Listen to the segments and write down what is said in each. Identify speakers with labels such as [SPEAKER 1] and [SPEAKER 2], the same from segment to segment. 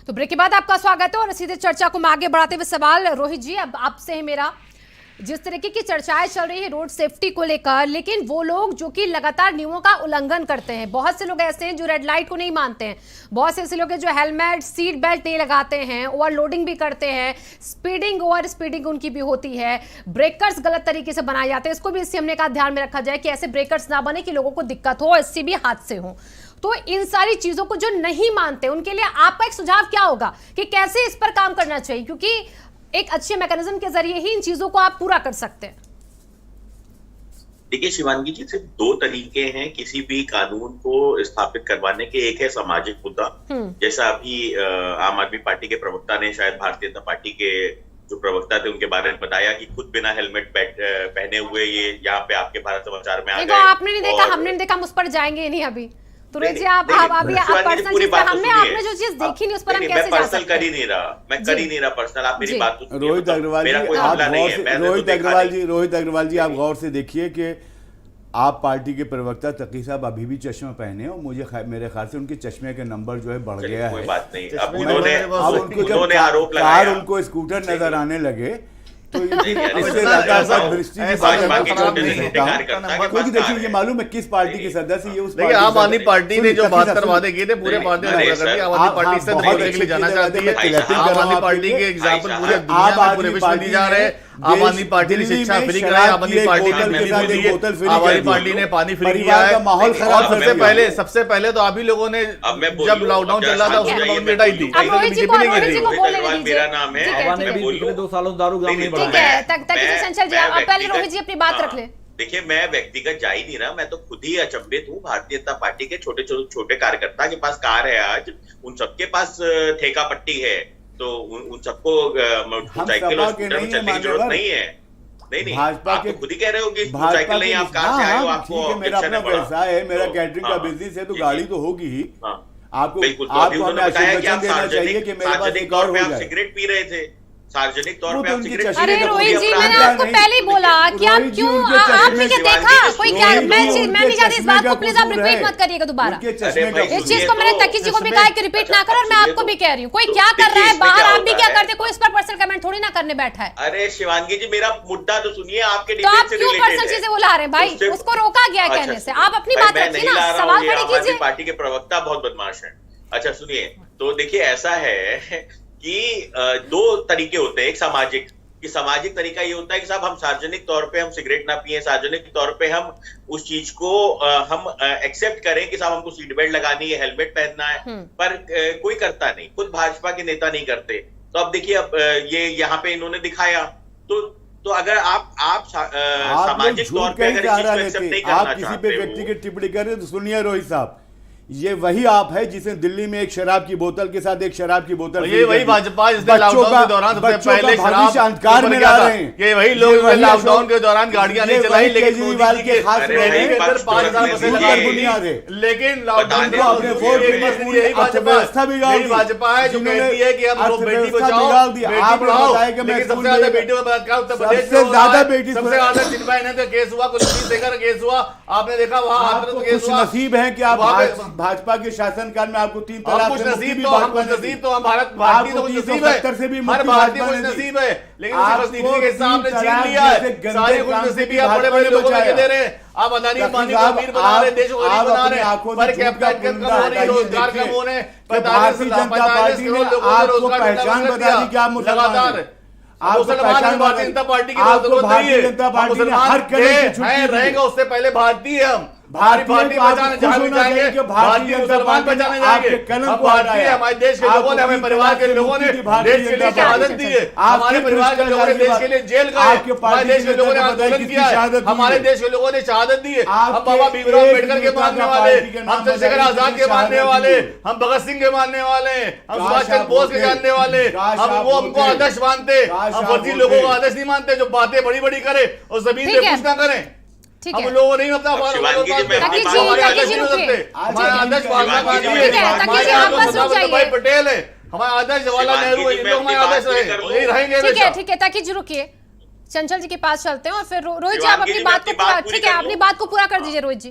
[SPEAKER 1] तो ब्रेक के बाद आपका स्वागत है और सीधे चर्चा को मैं आगे बढ़ाते हुए सवाल रोहित जी अब आपसे है मेरा। जिस तरीके की चर्चाएं चल रही है रोड सेफ्टी को लेकर, लेकिन वो लोग जो कि लगातार नियमों का उल्लंघन करते हैं, बहुत से लोग ऐसे हैं जो रेड लाइट को नहीं मानते हैं, बहुत से ऐसे लोग हैं जो हेलमेट सीट बेल्ट नहीं लगाते हैं, ओवरलोडिंग भी करते हैं, स्पीडिंग ओवर स्पीडिंग उनकी भी होती है, ब्रेकर्स गलत तरीके से बनाए जाते हैं। इसको भी इसी हमने कहा ध्यान में रखा जाए कि ऐसे ब्रेकर्स ना बने कि लोगों को दिक्कत हो, इससे भी हादसे हों। तो इन सारी चीजों को जो नहीं मानते उनके लिए आपका एक सुझाव क्या होगा कि कैसे इस पर काम करना चाहिए, क्योंकि एक अच्छे मैकेनिज्म के जरिए ही इन चीजों को आप पूरा कर सकते हैं।
[SPEAKER 2] देखिए शिवांगी जी, सिर्फ दो तरीके हैं किसी भी कानून को स्थापित करवाने के। एक है सामाजिक मुद्दा, जैसा अभी आम आदमी पार्टी के प्रवक्ता ने, शायद भारतीय जनता पार्टी के जो प्रवक्ता थे उनके बारे में बताया कि खुद बिना हेलमेट पहने हुए ये यहाँ पे आपके भारत समाचार में आ गए।
[SPEAKER 1] आपने नहीं देखा, हमने नहीं देखा, हम उस पर जाएंगे नहीं अभी। तो रोहित जी आप पर्सनल आपने जो चीज देखी नहीं उस पर हम कैसे जा सकते हैं?
[SPEAKER 2] कर ही नहीं रहा, मैं कर ही नहीं रहा पर्सनल। आप मेरी बात तो सुनिए।
[SPEAKER 3] रोहित अग्रवाल जी आप गौर से देखिए कि आप पार्टी के प्रवक्ता तकी साहब अभी भी चश्मा पहने हैं और मेरे ख्याल से उनके चश्मे के नंबर जो है बढ़ गया है।
[SPEAKER 2] कोई बात नहीं। अब
[SPEAKER 3] उन्होंने आरोप लगाया, उनको स्कूटर नजर आने लगे तो इससे देखिए ये मालूम है किस पार्टी के सदस्य ये उस
[SPEAKER 4] आम आदमी पार्टी ने जो 72 वादे किए थे पूरे पार्टी ने पूरा कर दिया। आम आदमी पार्टी से नहीं लेके जाना चाहती है। आम आदमी पार्टी के एग्जाम्पल पूरे दुनिया में पूरे विश्व में दी जा रहे हैं। आम आदमी पार्टी ने शिक्षा फ्री कराई, आम आदमी पार्टी ने बिजली दी, आम आदमी पार्टी ने पानी फ्री किया है।
[SPEAKER 3] माहौल खराब
[SPEAKER 4] सबसे पहले तो आप ही लोगों ने जब लॉकडाउन चल रहा था उसमें पाबंदी हटाई थी।
[SPEAKER 2] मेरा नाम है
[SPEAKER 5] 2 सालों दारू ग्राम नहीं बढ़ा।
[SPEAKER 1] रोहित जी अपनी बात रख ले।
[SPEAKER 2] देखिए मैं व्यक्तिगत जा ही नहीं रहा, मैं तो खुद ही अचंभित हूँ। भारतीय जनता पार्टी के छोटे कार्यकर्ता के पास कार है, आज उन सबके पास ठेका पट्टी है, तो उन सबको मोटरसाइकिल और स्कूटर में चलने की जरूरत नहीं है। नहीं
[SPEAKER 3] भाजपा
[SPEAKER 2] आप
[SPEAKER 3] के
[SPEAKER 2] तो खुद ही कह रहे हो कि मोटरसाइकिल नहीं, आप कहाँ से आए हो? आपको
[SPEAKER 3] मेरा अपना व्यवसाय है, मेरा कैटरिंग का बिजनेस है, तो गाड़ी तो होगी ही। आपको
[SPEAKER 2] बिल्कुल
[SPEAKER 3] हमें आश्वासन देना चाहिए कि मेरे पास एक और हो जाए।
[SPEAKER 2] सिगरेट पी रहे थे सार्वजनिक तौर पे, आप सिगरेट।
[SPEAKER 1] अरे रोहित जी मैंने आपको पहले ही बोला कि आप क्यों आपने क्या देखा कोई क्या, मैं नहीं चाहती इस बात को, प्लीज आप रिपीट मत करिएगा दोबारा। इस चीज को मैंने तकी जी को भी कहा कि रिपीट ना करो और मैं आपको भी कह रही हूँ। कोई क्या कर रहा है बाहर, आप भी क्या करते, कोई इस पर पर्सनल कमेंट थोड़ी ना करने बैठा है।
[SPEAKER 2] अरे शिवांगी जी मेरा मुद्दा तो सुनिए, आपके
[SPEAKER 1] तो आप क्यों पर्सनल चीजें बुला रहे हैं भाई? उसको रोका गया कहने से, आप अपनी बात रखिए ना, सवाल खड़े कीजिए।
[SPEAKER 2] पार्टी के प्रवक्ता बहुत बदमाश है। अच्छा सुनिए, तो देखिए ऐसा है कि दो तरीके होते हैं। एक सामाजिक तरीका ये होता है कि साहब हम सार्वजनिक तौर पे हम सिगरेट ना पिए, सार्वजनिक तौर पे हम उस चीज को हम एक्सेप्ट करें कि साहब हमको सीट बेल्ट लगानी है, हेलमेट पहनना है, पर कोई करता नहीं, खुद भाजपा के नेता नहीं करते। तो अब देखिए अब ये यहाँ पे इन्होंने दिखाया, तो अगर आप सामाजिक तौर पे अगर इस चीज को एक्सेप्ट नहीं करना चाहते,
[SPEAKER 3] किसी पे व्यक्ति की टिप्पणी कर रहे हैं तो सुनिए रोहित साहब, ये वही आप है जिसने दिल्ली में एक शराब की बोतल के साथ एक शराब की बोतल,
[SPEAKER 4] ये वही भाजपा जिसने लॉकडाउन के दौरान सबसे पहले शराब अंधकार में ला रहे हैं। ये वही लोग लॉकडाउन के दौरान गाड़ियां नहीं चलाई, लेकिन
[SPEAKER 3] केजरीवाल के खास
[SPEAKER 4] अंदर 5,000 बसें लगाई, लेकिन लॉकडाउन के
[SPEAKER 3] अपने वोट
[SPEAKER 4] यही भाजपा है जो कहती है कि हम बेटी बचाओ बेटी पढ़ाओ, लेकिन सबसे ज्यादा बेटियों का बलात्कार उत्तर प्रदेश में सबसे ज्यादा चिन्मय का केस हुआ, कुछ देकर केस हुआ, आपने देखा वहां केस हुआ।
[SPEAKER 3] नसीब है कि आप भाजपा के शासनकाल में आपको 3 तलाक
[SPEAKER 4] नसीब तो हम भारत भारतीय तो नसीब है, हर भारतीय को नसीब है, लेकिन राजनीति के हिसाब से छीन लिया है सारे कुछ नसीबी। आप बड़े बड़े लोगों को दे रहे हैं, आप अदानी अंबानी को अमीर बना रहे, देश को गरीब बना रहे, पर कैपिटल कम हो रही, रोजगार कम हो रहे, 45 करोड़ लोगों को रोजगार
[SPEAKER 3] पहचान बता दी कि आप
[SPEAKER 4] लगातार मुसलमान भारतीय जनता पार्टी की जरूरत नहीं है। मुसलमान रहेगा, उससे पहले भारतीय हम भारतीय पहचाने जहां भी जाएंगे, भारतीय मुसलमान पहचाने जाएंगे। हम भारतीय, हमारे देश के लोगों ने, हमारे परिवार के लोगों ने देश के लिए शहादत दी है, हमारे परिवार के लोगों ने देश के लिए जेल गए, हमारे देश के लोगों ने आंदोलन किया है, हमारे देश के लोगों ने शहादत दी है। हम बाबा भीमराव अम्बेडकर के मानने वाले, हम चंद्रशेखर आजाद के मानने वाले, हम भगत सिंह के मानने वाले, हम सुभाष चंद्र बोस के जानने वाले, हम वो हमको आदर्श मानते, हम फर्जी लोगों को आदर्श नहीं मानते जो बातें बड़ी बड़ी करे और जमीन पे कुछ ना करें। हम लोगों नहीं अपना पटेल है, हमारा आदर्श जवाहरलाल नेहरू है, लोग हमारे आदर्श रहेंगे।
[SPEAKER 1] ठीक है ताकि जी रुकिए, चंचल जी के पास चलते हैं और फिर रोहित जी आप अपनी बात को पूरा, ठीक है अपनी बात को पूरा कर दीजिए रोहित जी।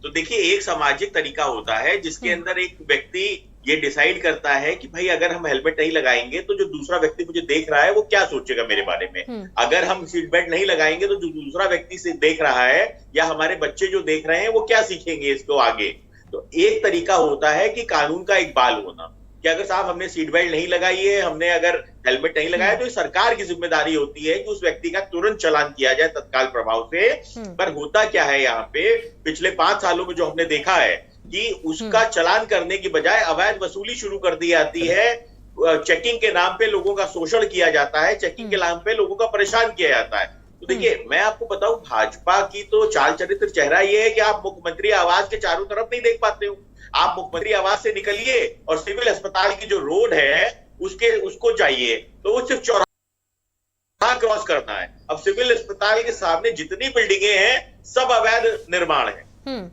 [SPEAKER 2] तो देखिए एक सामाजिक तरीका होता है जिसके अंदर एक व्यक्ति ये डिसाइड करता है कि भाई अगर हम हेलमेट नहीं लगाएंगे तो जो दूसरा व्यक्ति मुझे देख रहा है वो क्या सोचेगा मेरे बारे में। अगर हम सीट बेल्ट नहीं लगाएंगे तो जो दूसरा व्यक्ति से देख रहा है या हमारे बच्चे जो देख रहे हैं वो क्या सीखेंगे इसको आगे। तो एक तरीका होता है कि कानून का एक बाल होना, कि अगर साहब हमने सीट बेल्ट नहीं लगाई है, हमने अगर हेलमेट नहीं लगाया, तो ये सरकार की जिम्मेदारी होती है कि उस व्यक्ति का तुरंत चालान किया जाए तत्काल प्रभाव से। पर होता क्या है यहाँ पे, पिछले 5 सालों में जो हमने देखा है कि उसका चालान करने की बजाय अवैध वसूली शुरू कर दी जाती है। चेकिंग के नाम पे लोगों का शोषण किया जाता है, चेकिंग के नाम पे लोगों का परेशान किया जाता है। तो देखिए, मैं आपको बताऊं, भाजपा की तो चाल चरित्र चेहरा ये है कि आप मुख्यमंत्री आवास के चारों तरफ नहीं देख पाते हो। आप मुख्यमंत्री आवास से निकलिए और सिविल अस्पताल की जो रोड है उसको जाइए तो वो सिर्फ चौराहा क्रॉस करना है। अब सिविल अस्पताल के सामने जितनी बिल्डिंगे हैं सब अवैध निर्माण है,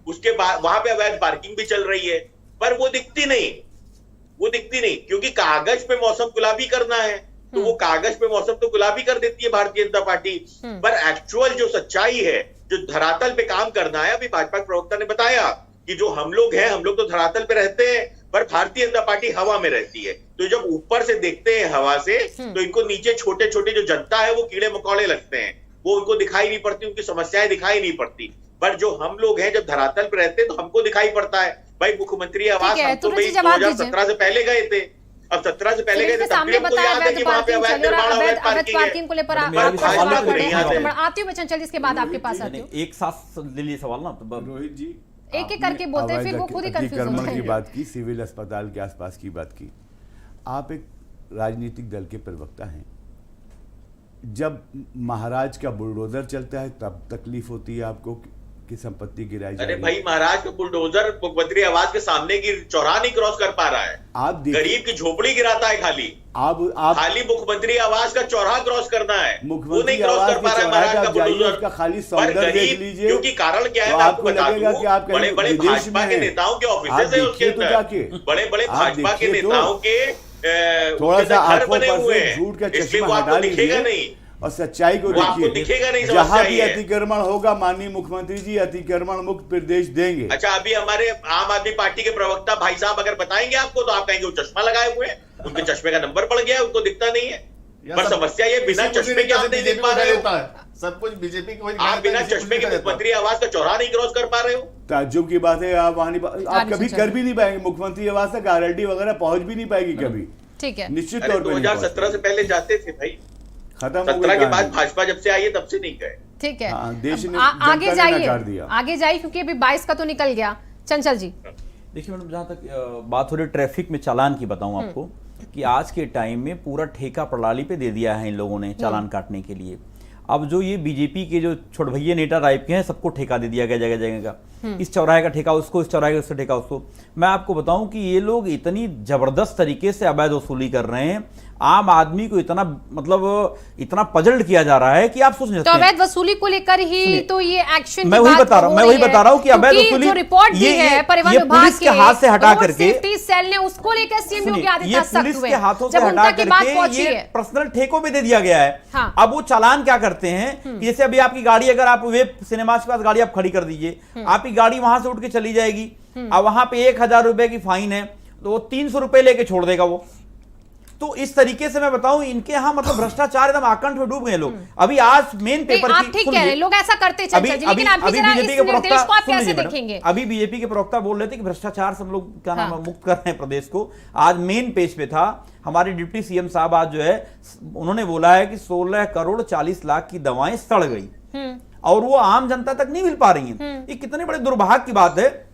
[SPEAKER 2] उसके बाद वहां पे अवैध पार्किंग भी चल रही है, पर वो दिखती नहीं क्योंकि कागज पे मौसम गुलाबी करना है, तो वो कागज पे मौसम तो गुलाबी कर देती है भारतीय जनता पार्टी। पर एक्चुअल जो सच्चाई है, जो धरातल पे काम करना है, अभी भाजपा के प्रवक्ता ने बताया कि जो हम लोग तो धरातल पे रहते हैं, पर भारतीय जनता पार्टी हवा में रहती है। तो जब ऊपर से देखते हैं हवा से, तो इनको नीचे छोटे छोटे जो जनता है वो कीड़े मकोड़े लगते हैं, वो उनको दिखाई नहीं पड़ती, उनकी समस्याएं दिखाई नहीं पड़ती। पर जो हम लोग हैं जब धरातल पे रहते हैं तो हमको दिखाई पड़ता है। भाई मुख्यमंत्री आवास हम तो भाई 2017 से पहले गए थे, अब 17 से पहले गए थे, तब भी हमको याद है कि वहां पे अवैध निर्माण, अवैध पार्किंग को लेकर
[SPEAKER 1] आती हूँ। बच्चन चलिए, इसके बाद आपके पास आती हूँ।
[SPEAKER 5] एक साथ ले लिए सवाल ना, तो
[SPEAKER 3] रोहित जी
[SPEAKER 1] एक एक करके बोलते हैं, फिर वो खुद ही कंफ्यूज हो
[SPEAKER 3] अतिक्रमण
[SPEAKER 1] जाएंगे।
[SPEAKER 3] की बात की, सिविल अस्पताल के आसपास की बात की। आप एक राजनीतिक दल के प्रवक्ता हैं, जब महाराज का बुलडोजर चलता है तब तकलीफ होती है आपको कि संपत्ति गिराई जा रही है।
[SPEAKER 2] अरे भाई, महाराज का बुलडोजर मुख्यमंत्री आवास के सामने की चौराहा नहीं क्रॉस कर पा रहा है,
[SPEAKER 3] आप
[SPEAKER 2] गरीब की झोपड़ी गिराता है खाली।
[SPEAKER 3] आप
[SPEAKER 2] खाली मुख्यमंत्री आवास का चौराहा क्रॉस करना है, वो नहीं क्रॉस
[SPEAKER 3] आवास
[SPEAKER 2] कर पा रहा है महाराज का बुलडोजर।
[SPEAKER 3] का खाली
[SPEAKER 2] पर
[SPEAKER 3] सौंदर्य देख
[SPEAKER 2] गरीब,
[SPEAKER 3] लीजिए,
[SPEAKER 2] क्योंकि कारण क्या है
[SPEAKER 3] तो
[SPEAKER 2] मैं आपको
[SPEAKER 3] आपको
[SPEAKER 2] बता
[SPEAKER 3] लगेगा
[SPEAKER 2] दूं,
[SPEAKER 3] कि आप कहीं
[SPEAKER 2] बड़े बड़े
[SPEAKER 3] विदेश
[SPEAKER 2] भाजपा
[SPEAKER 3] में
[SPEAKER 2] के
[SPEAKER 3] हैं।
[SPEAKER 2] नेताओं के
[SPEAKER 3] आप
[SPEAKER 2] ऑफिस है उसके
[SPEAKER 3] देखिए तो
[SPEAKER 2] अंदर,
[SPEAKER 3] जाके,
[SPEAKER 2] बड़े बड़े
[SPEAKER 3] आप
[SPEAKER 2] भाजपा के
[SPEAKER 3] देखिए तो,
[SPEAKER 2] नेताओं के
[SPEAKER 3] थोड़ा सा
[SPEAKER 2] घर
[SPEAKER 3] आंखों
[SPEAKER 2] बने
[SPEAKER 3] पर
[SPEAKER 2] हुए
[SPEAKER 3] से
[SPEAKER 2] हैं,
[SPEAKER 3] झूठ का
[SPEAKER 2] इसलिए
[SPEAKER 3] चश्मा
[SPEAKER 2] वो
[SPEAKER 3] हटा
[SPEAKER 2] आपको दिखेगा
[SPEAKER 3] लीजिए
[SPEAKER 2] नहीं
[SPEAKER 3] और सच्चाई को
[SPEAKER 2] वो आपको
[SPEAKER 3] देखिए।
[SPEAKER 2] दिखेगा नहीं,
[SPEAKER 3] जहां
[SPEAKER 2] समस्या
[SPEAKER 3] भी
[SPEAKER 2] ये है।
[SPEAKER 3] अतिक्रमण होगा, माननीय मुख्यमंत्री जी अतिक्रमण मुक्त प्रदेश देंगे।
[SPEAKER 2] अच्छा, अभी हमारे आम आदमी पार्टी के प्रवक्ता भाई साहब अगर बताएंगे आपको तो आप कहेंगे वो चश्मा लगाए हुए हैं, उनके चश्मे का नंबर पड़ गया है, उनको दिखता नहीं है। पर समस्या ये, बिना चश्मे के आप नहीं देख पा रहे हो,
[SPEAKER 4] सब कुछ बीजेपी को
[SPEAKER 2] आप बिना चश्मे के मुख्यमंत्री आवास का चौराहा नहीं क्रॉस कर पा रहे हो।
[SPEAKER 3] ताज्जुब की बात है, आप वहां नहीं, आप कभी कर भी नहीं पाएंगे, मुख्यमंत्री आवास तक आरएलडी वगैरह पहुंच भी नहीं पाएगी कभी।
[SPEAKER 1] ठीक है,
[SPEAKER 3] निश्चित
[SPEAKER 2] अरे
[SPEAKER 3] तौर पर
[SPEAKER 2] 2017 से पहले जाते थे भाई,
[SPEAKER 3] खत्म हो
[SPEAKER 2] 17 के
[SPEAKER 3] गई
[SPEAKER 2] बाद भाजपा जब से आई है तब से नहीं गए।
[SPEAKER 1] ठीक है।
[SPEAKER 3] हाँ, देश ने
[SPEAKER 1] आगे
[SPEAKER 3] जनता ने
[SPEAKER 1] जाइए,
[SPEAKER 3] नकार दिया।
[SPEAKER 1] आगे जाइए, क्योंकि अभी 22 का तो निकल गया। चंचल जी,
[SPEAKER 5] देखिए मैडम, जहाँ तक बात हो रही ट्रैफिक में चालान की, बताऊं आपको कि आज के टाइम में पूरा ठेका प्रणाली पे दे दिया है इन लोगों ने चालान काटने के लिए। अब जो ये बीजेपी के जो छोटे भैया नेता टाइप के हैं, सबको ठेका दे दिया गया जगह जगह का, इस चौराहे का ठेका उसको, इस चौराहे का उसका ठेका उसको। मैं आपको बताऊं कि ये लोग इतनी जबरदस्त तरीके से अवैध वसूली कर रहे हैं, आम आदमी को इतना मतलब इतना पजल्ड किया जा रहा है कि आप सोच नहीं
[SPEAKER 1] तो
[SPEAKER 5] सकते।
[SPEAKER 1] अवैध वसूली को लेकर ही तो ये एक्शन
[SPEAKER 5] मैं वही बता रहा हूँ कि अवैध वसूली,
[SPEAKER 1] जो रिपोर्ट दी है परिवहन
[SPEAKER 5] ये
[SPEAKER 1] विभाग
[SPEAKER 5] पुलिस के हाथ से हटा
[SPEAKER 1] रोड
[SPEAKER 5] करके,
[SPEAKER 1] सेफ्टी सेल ने उसको लेकर सीएम योगी
[SPEAKER 5] ये
[SPEAKER 1] आदित्यनाथ सख्त
[SPEAKER 5] पुलिस
[SPEAKER 1] हुए
[SPEAKER 5] के हाथों से
[SPEAKER 1] जब
[SPEAKER 5] हटा
[SPEAKER 1] उनकी बात
[SPEAKER 5] करके
[SPEAKER 1] पहुंची
[SPEAKER 5] ये
[SPEAKER 1] है।
[SPEAKER 5] पर्सनल ठेकों पे दे दिया गया है।
[SPEAKER 1] हाँ।
[SPEAKER 5] अब वो चालान क्या करते हैं कि जैसे अभी आपकी गाड़ी, अगर आप वेब सिनेमा के पास गाड़ी आप खड़ी कर दीजिए, आपकी गाड़ी वहां से उठ के चली जाएगी, अब वहां पे 1000 रुपए की फाइन है, तो वो 300 रुपए लेके छोड़ देगा वो। तो इस तरीके से मैं बताऊं, इनके यहाँ मतलब भ्रष्टाचार एकदम आकंठ में डूब गए लोग। अभी आज मेन पेपर
[SPEAKER 1] आप ठीक कह रहे हैं, लोग ऐसा करते चंचल जी, लेकिन अभी जरा इस निर्देश को आप कैसे देखेंगे?
[SPEAKER 5] अभी बीजेपी के प्रवक्ता बोल रहे थे कि भ्रष्टाचार से हम लोग क्या नाम है मुक्त कर रहे हैं प्रदेश को। आज मेन पेज पे था, हमारे डिप्टी सीएम साहब आज जो है उन्होंने बोला है कि 16 करोड़ 40 लाख की दवाएं सड़ गई और वो आम जनता तक नहीं मिल पा रही हैं। ये कितने बड़े दुर्भाग्य की बात है।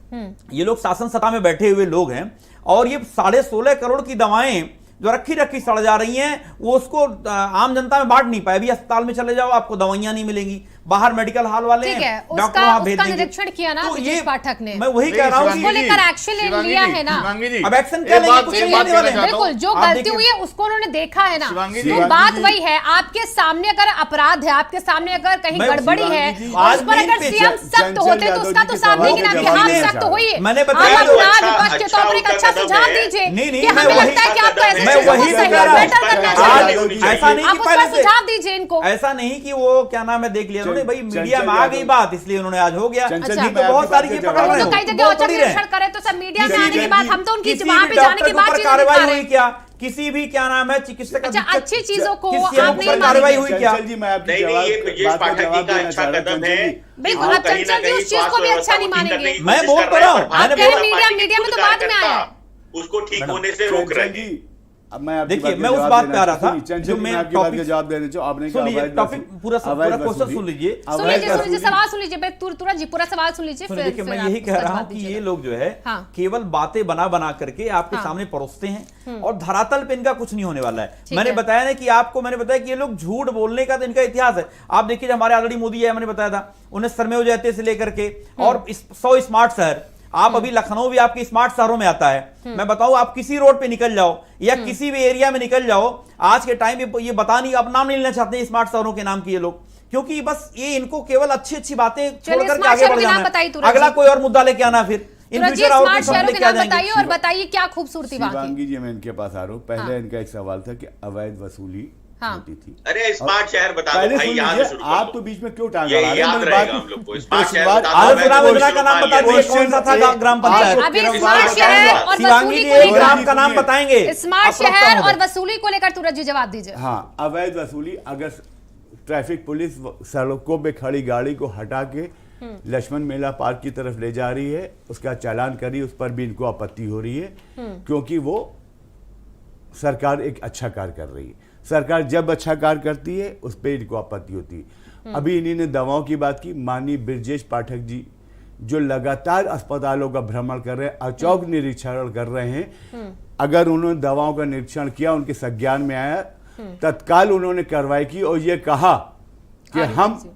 [SPEAKER 5] ये लोग शासन सत्ता में बैठे हुए लोग हैं और ये 16.5 करोड़ की दवाएं जो रखी सड़ जा रही हैं, वो उसको आम जनता में बांट नहीं पाए। अभी अस्पताल में चले जाओ, आपको दवाइयां नहीं मिलेंगी, बाहर मेडिकल हॉल वाले हैं, डॉक्टर वहां भेज देंगे।
[SPEAKER 1] निरीक्षण किया ना ब्रजेश पाठक ने,
[SPEAKER 5] मैं वही कह रहा हूं कि
[SPEAKER 1] उसको लेकर एक्शन लिया है ना।
[SPEAKER 5] अब एक्शन क्या लेंगे, कुछ नहीं लेने वाले।
[SPEAKER 1] बिल्कुल, जो गलती हुई है उसको उन्होंने देखा है ना। तो बात वही है, आपके सामने अगर अपराध है, आपके सामने अगर कहीं गड़बड़ी है, उस पर अगर सीएम सख्त होते तो उसका तो साथ देंगे ना कि आप सख्त होइए।
[SPEAKER 5] मैंने
[SPEAKER 1] आप
[SPEAKER 5] बताया
[SPEAKER 1] विपक्ष के तौर पर एक अच्छा सुझाव दीजिए कि हमें लगता है कि आपको ऐसे
[SPEAKER 5] ऐसा नहीं कि
[SPEAKER 1] सुझाव दीजिए इनको।
[SPEAKER 5] ऐसा नहीं कि वो क्या नाम है देख लिया उन्होंने भाई मीडिया में आ गई बात, इसलिए उन्होंने आज हो गया।
[SPEAKER 3] चंचल
[SPEAKER 1] जी,
[SPEAKER 5] नहीं तो बहुत सारी ये पकड़ रहे
[SPEAKER 1] तो कई जगह औचक निरीक्षण करे तो सब मीडिया में आने के बाद हम तो उनकी वहां पे जाने के बाद
[SPEAKER 5] कार्रवाई हुई क्या? किसी भी क्या नाम है चिकित्सक
[SPEAKER 1] अच्छा, अच्छी चीजों को
[SPEAKER 5] किसी
[SPEAKER 1] आप नहीं
[SPEAKER 5] कार्रवाई हुई क्या?
[SPEAKER 3] चंचल जी, मैं आपकी
[SPEAKER 2] नहीं, ये ब्रजेश पाठक जी का अच्छा कदम है।
[SPEAKER 1] बिल्कुल,
[SPEAKER 2] वो
[SPEAKER 1] अब
[SPEAKER 2] कहीं ना
[SPEAKER 1] चंचल जी
[SPEAKER 2] कहीं
[SPEAKER 1] उस चीज को भी
[SPEAKER 2] स्वास्थ्य
[SPEAKER 1] अच्छा नहीं
[SPEAKER 2] व्यवस्था को ठीक
[SPEAKER 1] मानेंगे।
[SPEAKER 2] करने की
[SPEAKER 5] मैं
[SPEAKER 2] कोशिश
[SPEAKER 5] बोल
[SPEAKER 2] कर
[SPEAKER 5] तो
[SPEAKER 2] रहे
[SPEAKER 5] रहा
[SPEAKER 2] हैं,
[SPEAKER 5] हूं,
[SPEAKER 2] पर
[SPEAKER 5] मैंने
[SPEAKER 2] भारतीय
[SPEAKER 5] बोला,
[SPEAKER 2] जनता पार्टी
[SPEAKER 1] मीडिया में
[SPEAKER 2] के
[SPEAKER 1] तो बाद में
[SPEAKER 2] कार्यकर्ता
[SPEAKER 1] आया है।
[SPEAKER 2] उसको ठीक होने से रोक रहे हैं।
[SPEAKER 3] अब मैं आपकी
[SPEAKER 5] देखिए,
[SPEAKER 3] बात
[SPEAKER 5] मैं
[SPEAKER 3] का
[SPEAKER 5] उस
[SPEAKER 3] जवाब
[SPEAKER 5] बात
[SPEAKER 3] देना
[SPEAKER 5] पे आ रहा था,
[SPEAKER 3] सुनिए, चंचल
[SPEAKER 5] जो
[SPEAKER 3] जी,
[SPEAKER 5] मैं
[SPEAKER 3] मैं आपकी बात का
[SPEAKER 5] टॉपिक-
[SPEAKER 3] जवाब देना चाहूँ। आपने कहा
[SPEAKER 5] सुनिए,
[SPEAKER 3] अवैध
[SPEAKER 5] टॉपिक
[SPEAKER 3] वसूली-
[SPEAKER 5] पूरा
[SPEAKER 3] अवैध
[SPEAKER 5] क्वेश्चन
[SPEAKER 3] वसूली-
[SPEAKER 5] सुन लीजिए।
[SPEAKER 3] अवैध
[SPEAKER 1] सुन लीजिए,
[SPEAKER 3] वसूली-
[SPEAKER 1] सवाल सुन लीजिए तुरंत जी, पूरा सवाल सुन लीजिए।
[SPEAKER 5] सुनिए, देखिए,
[SPEAKER 1] फिर
[SPEAKER 5] मैं
[SPEAKER 1] आप
[SPEAKER 5] यही कह
[SPEAKER 1] उसका
[SPEAKER 5] रहा हूं
[SPEAKER 1] जवाब
[SPEAKER 5] कि
[SPEAKER 1] दीजिएगा।
[SPEAKER 5] ये लोग जो है
[SPEAKER 1] हाँ।
[SPEAKER 5] केवल बातें बना करके आपके
[SPEAKER 1] हाँ।
[SPEAKER 5] सामने परोसते हैं और धरातल पे इनका कुछ नहीं होने वाला है।
[SPEAKER 1] ठीक
[SPEAKER 5] मैंने
[SPEAKER 1] है।
[SPEAKER 5] बताया ना कि आपको, मैंने बताया कि ये लोग झूठ बोलने का तो इनका इतिहास है। आप देखिए, हमारे ऑलरेडी मोदी है, मैंने बताया था, उन्हें सरमेव जयते से लेकर के और 100 स्मार्ट शहर, आप अभी लखनऊ भी आपके स्मार्ट शहरों में आता है। मैं बताऊं, आप किसी रोड पे निकल जाओ या किसी भी एरिया में निकल जाओ, आज के टाइम पे ये बता नहीं, अब नाम नहीं लेना चाहते स्मार्ट शहरों के नाम की ये लोग, क्योंकि बस ये इनको केवल अच्छी अच्छी बातें छोड़ करके
[SPEAKER 1] स्मार्ट
[SPEAKER 5] आगे
[SPEAKER 1] शहरों
[SPEAKER 5] बढ़
[SPEAKER 1] के नाम
[SPEAKER 5] जाना
[SPEAKER 1] बताइए
[SPEAKER 5] है।
[SPEAKER 1] तुरंत
[SPEAKER 5] अगला
[SPEAKER 1] जी।
[SPEAKER 5] कोई और मुद्दा लेके आना फिर इन
[SPEAKER 1] तुरंत जी,
[SPEAKER 5] फ्यूचर और
[SPEAKER 1] स्मार्ट
[SPEAKER 5] कुछ हम
[SPEAKER 1] शहरों के
[SPEAKER 5] लेके
[SPEAKER 1] नाम
[SPEAKER 5] आ जाएंगे।
[SPEAKER 1] बताइए और बताइए क्या खूबसूरती वहां की।
[SPEAKER 3] शिवांगी जी, मैं इनके पास आ रहा हूँ। पहले
[SPEAKER 1] हाँ।
[SPEAKER 3] इनका एक सवाल था कि अवैध वसूली
[SPEAKER 1] हाँ।
[SPEAKER 3] होती थी।
[SPEAKER 2] अरे स्मार्ट शहर बता दो
[SPEAKER 3] पहले
[SPEAKER 2] भाई,
[SPEAKER 3] सुन
[SPEAKER 2] यहाँ से
[SPEAKER 3] लीजिए,
[SPEAKER 2] शुरू
[SPEAKER 3] आप
[SPEAKER 2] कर
[SPEAKER 3] तो
[SPEAKER 2] दो।
[SPEAKER 3] बीच में क्यों टांग
[SPEAKER 2] ये
[SPEAKER 3] अड़ा रहे हैं?
[SPEAKER 2] याद
[SPEAKER 3] मैंने
[SPEAKER 2] रहेगा
[SPEAKER 3] बात-
[SPEAKER 2] हम लोग को।
[SPEAKER 3] तो
[SPEAKER 2] स्मार्ट शहर
[SPEAKER 3] बात-
[SPEAKER 2] बता दो,
[SPEAKER 5] आदर्श
[SPEAKER 2] मैं
[SPEAKER 5] ग्राम
[SPEAKER 2] तो
[SPEAKER 5] योजना का नाम
[SPEAKER 2] शुरू
[SPEAKER 5] बता
[SPEAKER 2] मान
[SPEAKER 5] दीजिए,
[SPEAKER 2] लिया।
[SPEAKER 5] कौन सा था ग्राम पंचायत?
[SPEAKER 1] अभी
[SPEAKER 3] तेरा
[SPEAKER 1] स्मार्ट
[SPEAKER 3] बात
[SPEAKER 1] शहर
[SPEAKER 3] बताऊंगा।
[SPEAKER 1] और
[SPEAKER 5] शिवांगी
[SPEAKER 1] वसूली
[SPEAKER 5] जी
[SPEAKER 1] को
[SPEAKER 5] एक
[SPEAKER 1] लेकर
[SPEAKER 5] ग्राम का नाम बताएंगे।
[SPEAKER 1] स्मार्ट
[SPEAKER 5] आप प्रवक्ता
[SPEAKER 1] शहर और
[SPEAKER 5] महोदय।
[SPEAKER 1] वसूली को लेकर तुरंत जी जवाब दीजिए।
[SPEAKER 3] हाँ, अवैध वसूली, अगर ट्रैफिक पुलिस सड़कों पे खड़ी गाड़ी को हटा के लक्ष्मण मेला पार्क की तरफ ले जा रही है, उसका चालान करी, उस पर भी इनको आपत्ति हो रही है, क्योंकि वो सरकार एक अच्छा कार्य कर रही है। सरकार जब अच्छा कार्य करती है उस पर इनको आपत्ति होती है। अभी इन्होंने दवाओं की बात की। माननीय ब्रजेश पाठक जी जो लगातार अस्पतालों का भ्रमण कर रहे हैं, अचौक निरीक्षण कर रहे हैं, अगर उन्होंने दवाओं का निरीक्षण किया, उनके संज्ञान में आया, तत्काल उन्होंने कार्रवाई की और ये कहा कि हम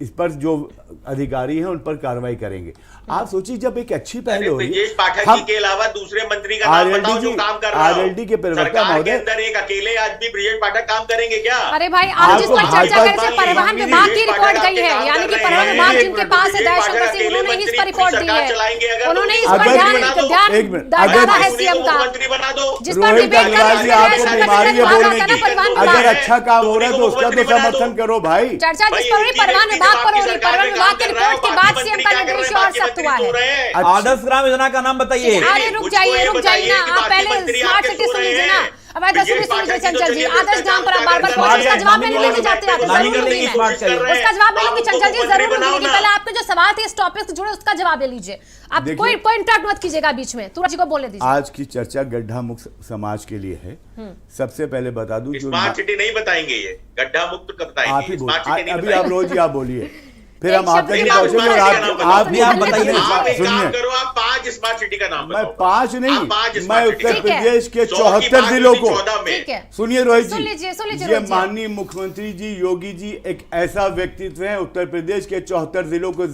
[SPEAKER 3] इस पर जो अधिकारी हैं उन पर कार्रवाई करेंगे। आप सोचिए, जब एक अच्छी पहल हो रही
[SPEAKER 2] ब्रजेश पाठक
[SPEAKER 3] हम-
[SPEAKER 2] जी के अलावा दूसरे मंत्री का नाम बताओ जो काम कर रहा हो।
[SPEAKER 3] RLD के प्रवक्ता
[SPEAKER 2] सरकार के
[SPEAKER 3] महोदय,
[SPEAKER 2] अंदर एक अकेले आदमी ब्रजेश पाठक काम करेंगे क्या?
[SPEAKER 1] अरे भाई, आप जिस पर
[SPEAKER 3] आपको
[SPEAKER 1] चर्चा कर रहे
[SPEAKER 3] भाजपा
[SPEAKER 1] थे, परिवहन
[SPEAKER 2] की
[SPEAKER 1] विभाग की
[SPEAKER 2] ब्रजेश
[SPEAKER 1] रिपोर्ट
[SPEAKER 2] पाठक
[SPEAKER 1] गई है,
[SPEAKER 2] आपके
[SPEAKER 1] यानी कि
[SPEAKER 2] काम कर
[SPEAKER 1] परिवहन
[SPEAKER 2] रहे
[SPEAKER 1] विभाग
[SPEAKER 2] हैं।
[SPEAKER 1] जिनके पास है
[SPEAKER 2] ब्रजेश
[SPEAKER 1] दयाशंकर
[SPEAKER 2] पाठक
[SPEAKER 1] सिंह, उन्होंने ही इस पर
[SPEAKER 2] अकेले
[SPEAKER 1] रिपोर्ट दी
[SPEAKER 2] सरकार
[SPEAKER 1] है,
[SPEAKER 2] चलाएंगे अगर
[SPEAKER 1] उन्होंने इस
[SPEAKER 2] तो
[SPEAKER 1] पर
[SPEAKER 3] अगर-
[SPEAKER 1] ध्यान
[SPEAKER 3] एक मिनट,
[SPEAKER 1] डाला
[SPEAKER 3] अगर-
[SPEAKER 1] है
[SPEAKER 2] उन्हीं
[SPEAKER 1] सीएम
[SPEAKER 2] को
[SPEAKER 1] का,
[SPEAKER 2] मुख्यमंत्री बना दो।
[SPEAKER 1] जिस पर
[SPEAKER 3] रोहित
[SPEAKER 1] डिबेट
[SPEAKER 3] अग्रवाल जी, आपको बीमारी है बोलने की।
[SPEAKER 1] परिवहन
[SPEAKER 3] अगर
[SPEAKER 1] विभाग
[SPEAKER 3] अच्छा काम हो रहा है तो उसका तो
[SPEAKER 2] मुख्यमंत्री बना दो।
[SPEAKER 3] समर्थन करो भाई।
[SPEAKER 1] चर्चा जिस पर हो रही परिवहन विभाग पर हो रही, परिवहन विभाग की रिपोर्ट के बाद सीएम का निर्देश और सख्त हुआ है।
[SPEAKER 5] आदर्श ग्राम योजना का नाम बताइए।
[SPEAKER 1] अरे रुक जाइए ना, आप पहले स्मार्ट सिटी सुन लीजिए ना। अवैध वसूली सुन लीजिए चंचल जी, आदर्श ग्राम पर आप बार-बार पहुंचे, उसका जवाब मैं नहीं लेके जाते, आप
[SPEAKER 5] नहीं
[SPEAKER 1] जरूर
[SPEAKER 5] लेंगे,
[SPEAKER 1] लूंगी
[SPEAKER 5] स्मार्ट चाहिए।
[SPEAKER 1] मैं। उसका जवाब मैं लूंगी चंचल जी, जरूर लूंगी। पहले आपके जो सवाल थे इस टॉपिक से जुड़े, उसका जवाब ले लीजिए। आप
[SPEAKER 3] देखिए-
[SPEAKER 1] कोई इंटरप्ट मत कीजिएगा बीच में, तुरंत जी को बोले दीजिए।
[SPEAKER 3] आज की चर्चा गड्ढा मुक्त समाज के लिए है। सबसे पहले बता दूं, जो
[SPEAKER 2] स्मार्ट सिटी नहीं बताएंगे, ये गड्ढा मुक्त कब
[SPEAKER 3] आप ही
[SPEAKER 2] बताएंगे?
[SPEAKER 3] बोल,
[SPEAKER 2] स्मार्ट सिटी नहीं
[SPEAKER 3] अभी आप रोज ही आप बोलिए, फिर
[SPEAKER 1] एक
[SPEAKER 3] हम
[SPEAKER 1] शब्द
[SPEAKER 3] आपसे
[SPEAKER 1] की
[SPEAKER 3] भी
[SPEAKER 1] बात
[SPEAKER 3] पूछेंगे और
[SPEAKER 2] बताइए,
[SPEAKER 3] आप
[SPEAKER 2] बताइए,
[SPEAKER 3] आप
[SPEAKER 5] बताइए।
[SPEAKER 2] आप एक काम
[SPEAKER 3] सुनिए,
[SPEAKER 2] करो, आप 5 स्मार्ट सिटी का नाम
[SPEAKER 3] मैं
[SPEAKER 2] बताओ।
[SPEAKER 3] 5
[SPEAKER 2] आप
[SPEAKER 3] नहीं,
[SPEAKER 2] 5
[SPEAKER 3] मैं
[SPEAKER 2] स्मार्ट सिटी
[SPEAKER 3] उत्तर
[SPEAKER 1] ठीक है।
[SPEAKER 3] प्रदेश के
[SPEAKER 2] 100 की
[SPEAKER 3] 74
[SPEAKER 2] बात
[SPEAKER 3] जिलों
[SPEAKER 2] हुई
[SPEAKER 3] को,
[SPEAKER 2] 14 में।
[SPEAKER 1] ठीक है,
[SPEAKER 3] सुनिए रोहित
[SPEAKER 1] सुन
[SPEAKER 3] जी,
[SPEAKER 1] लीजिए
[SPEAKER 3] ये
[SPEAKER 1] रोहित जी।
[SPEAKER 3] माननीय मुख्यमंत्री जी योगी जी एक ऐसा व्यक्तित्व है, उत्तर प्रदेश के 74 जिलों को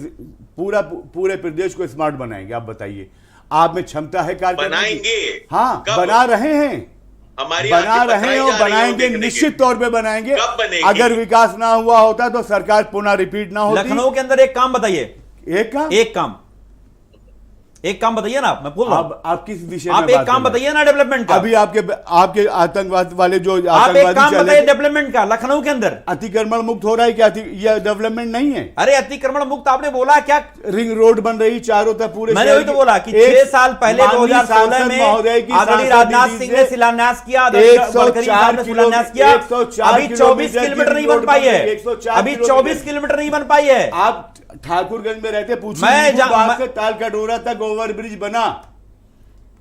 [SPEAKER 3] पूरे प्रदेश को स्मार्ट बनाएंगे। आप बताइए, आप में क्षमता है कार्य करने की?
[SPEAKER 2] बनाएंगे।
[SPEAKER 3] हाँ,
[SPEAKER 2] कब?
[SPEAKER 3] बना रहे हैं,
[SPEAKER 2] हमारी
[SPEAKER 3] बना
[SPEAKER 2] आंखें
[SPEAKER 3] रहे
[SPEAKER 2] पथराई
[SPEAKER 3] हैं
[SPEAKER 2] जा
[SPEAKER 3] और
[SPEAKER 2] रही है
[SPEAKER 3] बनाएंगे,
[SPEAKER 2] देखने के
[SPEAKER 3] निश्चित तौर पे बनाएंगे।
[SPEAKER 2] कब बनेगी?
[SPEAKER 3] अगर विकास ना हुआ होता तो सरकार पुनः रिपीट ना होती।
[SPEAKER 5] लखनऊ के अंदर एक काम बताइए,
[SPEAKER 3] एक काम
[SPEAKER 5] एक काम बताइए ना, मैं बोल रहा हूं।
[SPEAKER 3] आप किस विषय
[SPEAKER 5] आप
[SPEAKER 3] में
[SPEAKER 5] एक
[SPEAKER 3] बात
[SPEAKER 5] काम
[SPEAKER 3] कर रहे हैं?
[SPEAKER 5] बताइए ना डेवलपमेंट का।
[SPEAKER 3] अभी आपके आतंकवाद वाले जो
[SPEAKER 5] आप एक
[SPEAKER 3] आतंकवादी
[SPEAKER 5] काम
[SPEAKER 3] चले
[SPEAKER 5] बताइए
[SPEAKER 3] थे,
[SPEAKER 5] डेवलपमेंट का लखनऊ के अंदर।
[SPEAKER 3] अतिक्रमण मुक्त हो रहा है क्या? यह डेवलपमेंट नहीं है।
[SPEAKER 5] अरे अतिक्रमण मुक्त आपने बोला क्या?
[SPEAKER 3] रिंग रोड बन रही चारों तरफ पूरे
[SPEAKER 5] मैंने
[SPEAKER 3] शहर
[SPEAKER 5] वही तो
[SPEAKER 3] की।
[SPEAKER 5] बोला कि
[SPEAKER 3] एक
[SPEAKER 5] 6 साल पहले
[SPEAKER 3] माननीय
[SPEAKER 5] 2016
[SPEAKER 3] सांसद
[SPEAKER 5] में
[SPEAKER 3] महोदय की
[SPEAKER 5] आदरणीय
[SPEAKER 3] सांसद
[SPEAKER 5] राजनाथ
[SPEAKER 3] दीदी
[SPEAKER 5] सिंह
[SPEAKER 3] से
[SPEAKER 5] ने शिलान्यास किया,
[SPEAKER 3] 104
[SPEAKER 5] ने शिलान्यास किया।
[SPEAKER 3] 104
[SPEAKER 5] अभी 24 किलोमीटर नहीं बन पाई है,
[SPEAKER 3] 104
[SPEAKER 5] अभी 24 किलोमीटर नहीं बन पाई है।
[SPEAKER 3] आप ठाकुरगंज में रहते, पूछिए
[SPEAKER 5] मैं
[SPEAKER 3] नींबूबाग से ताल कटोरा तक ओवर ब्रिज बना।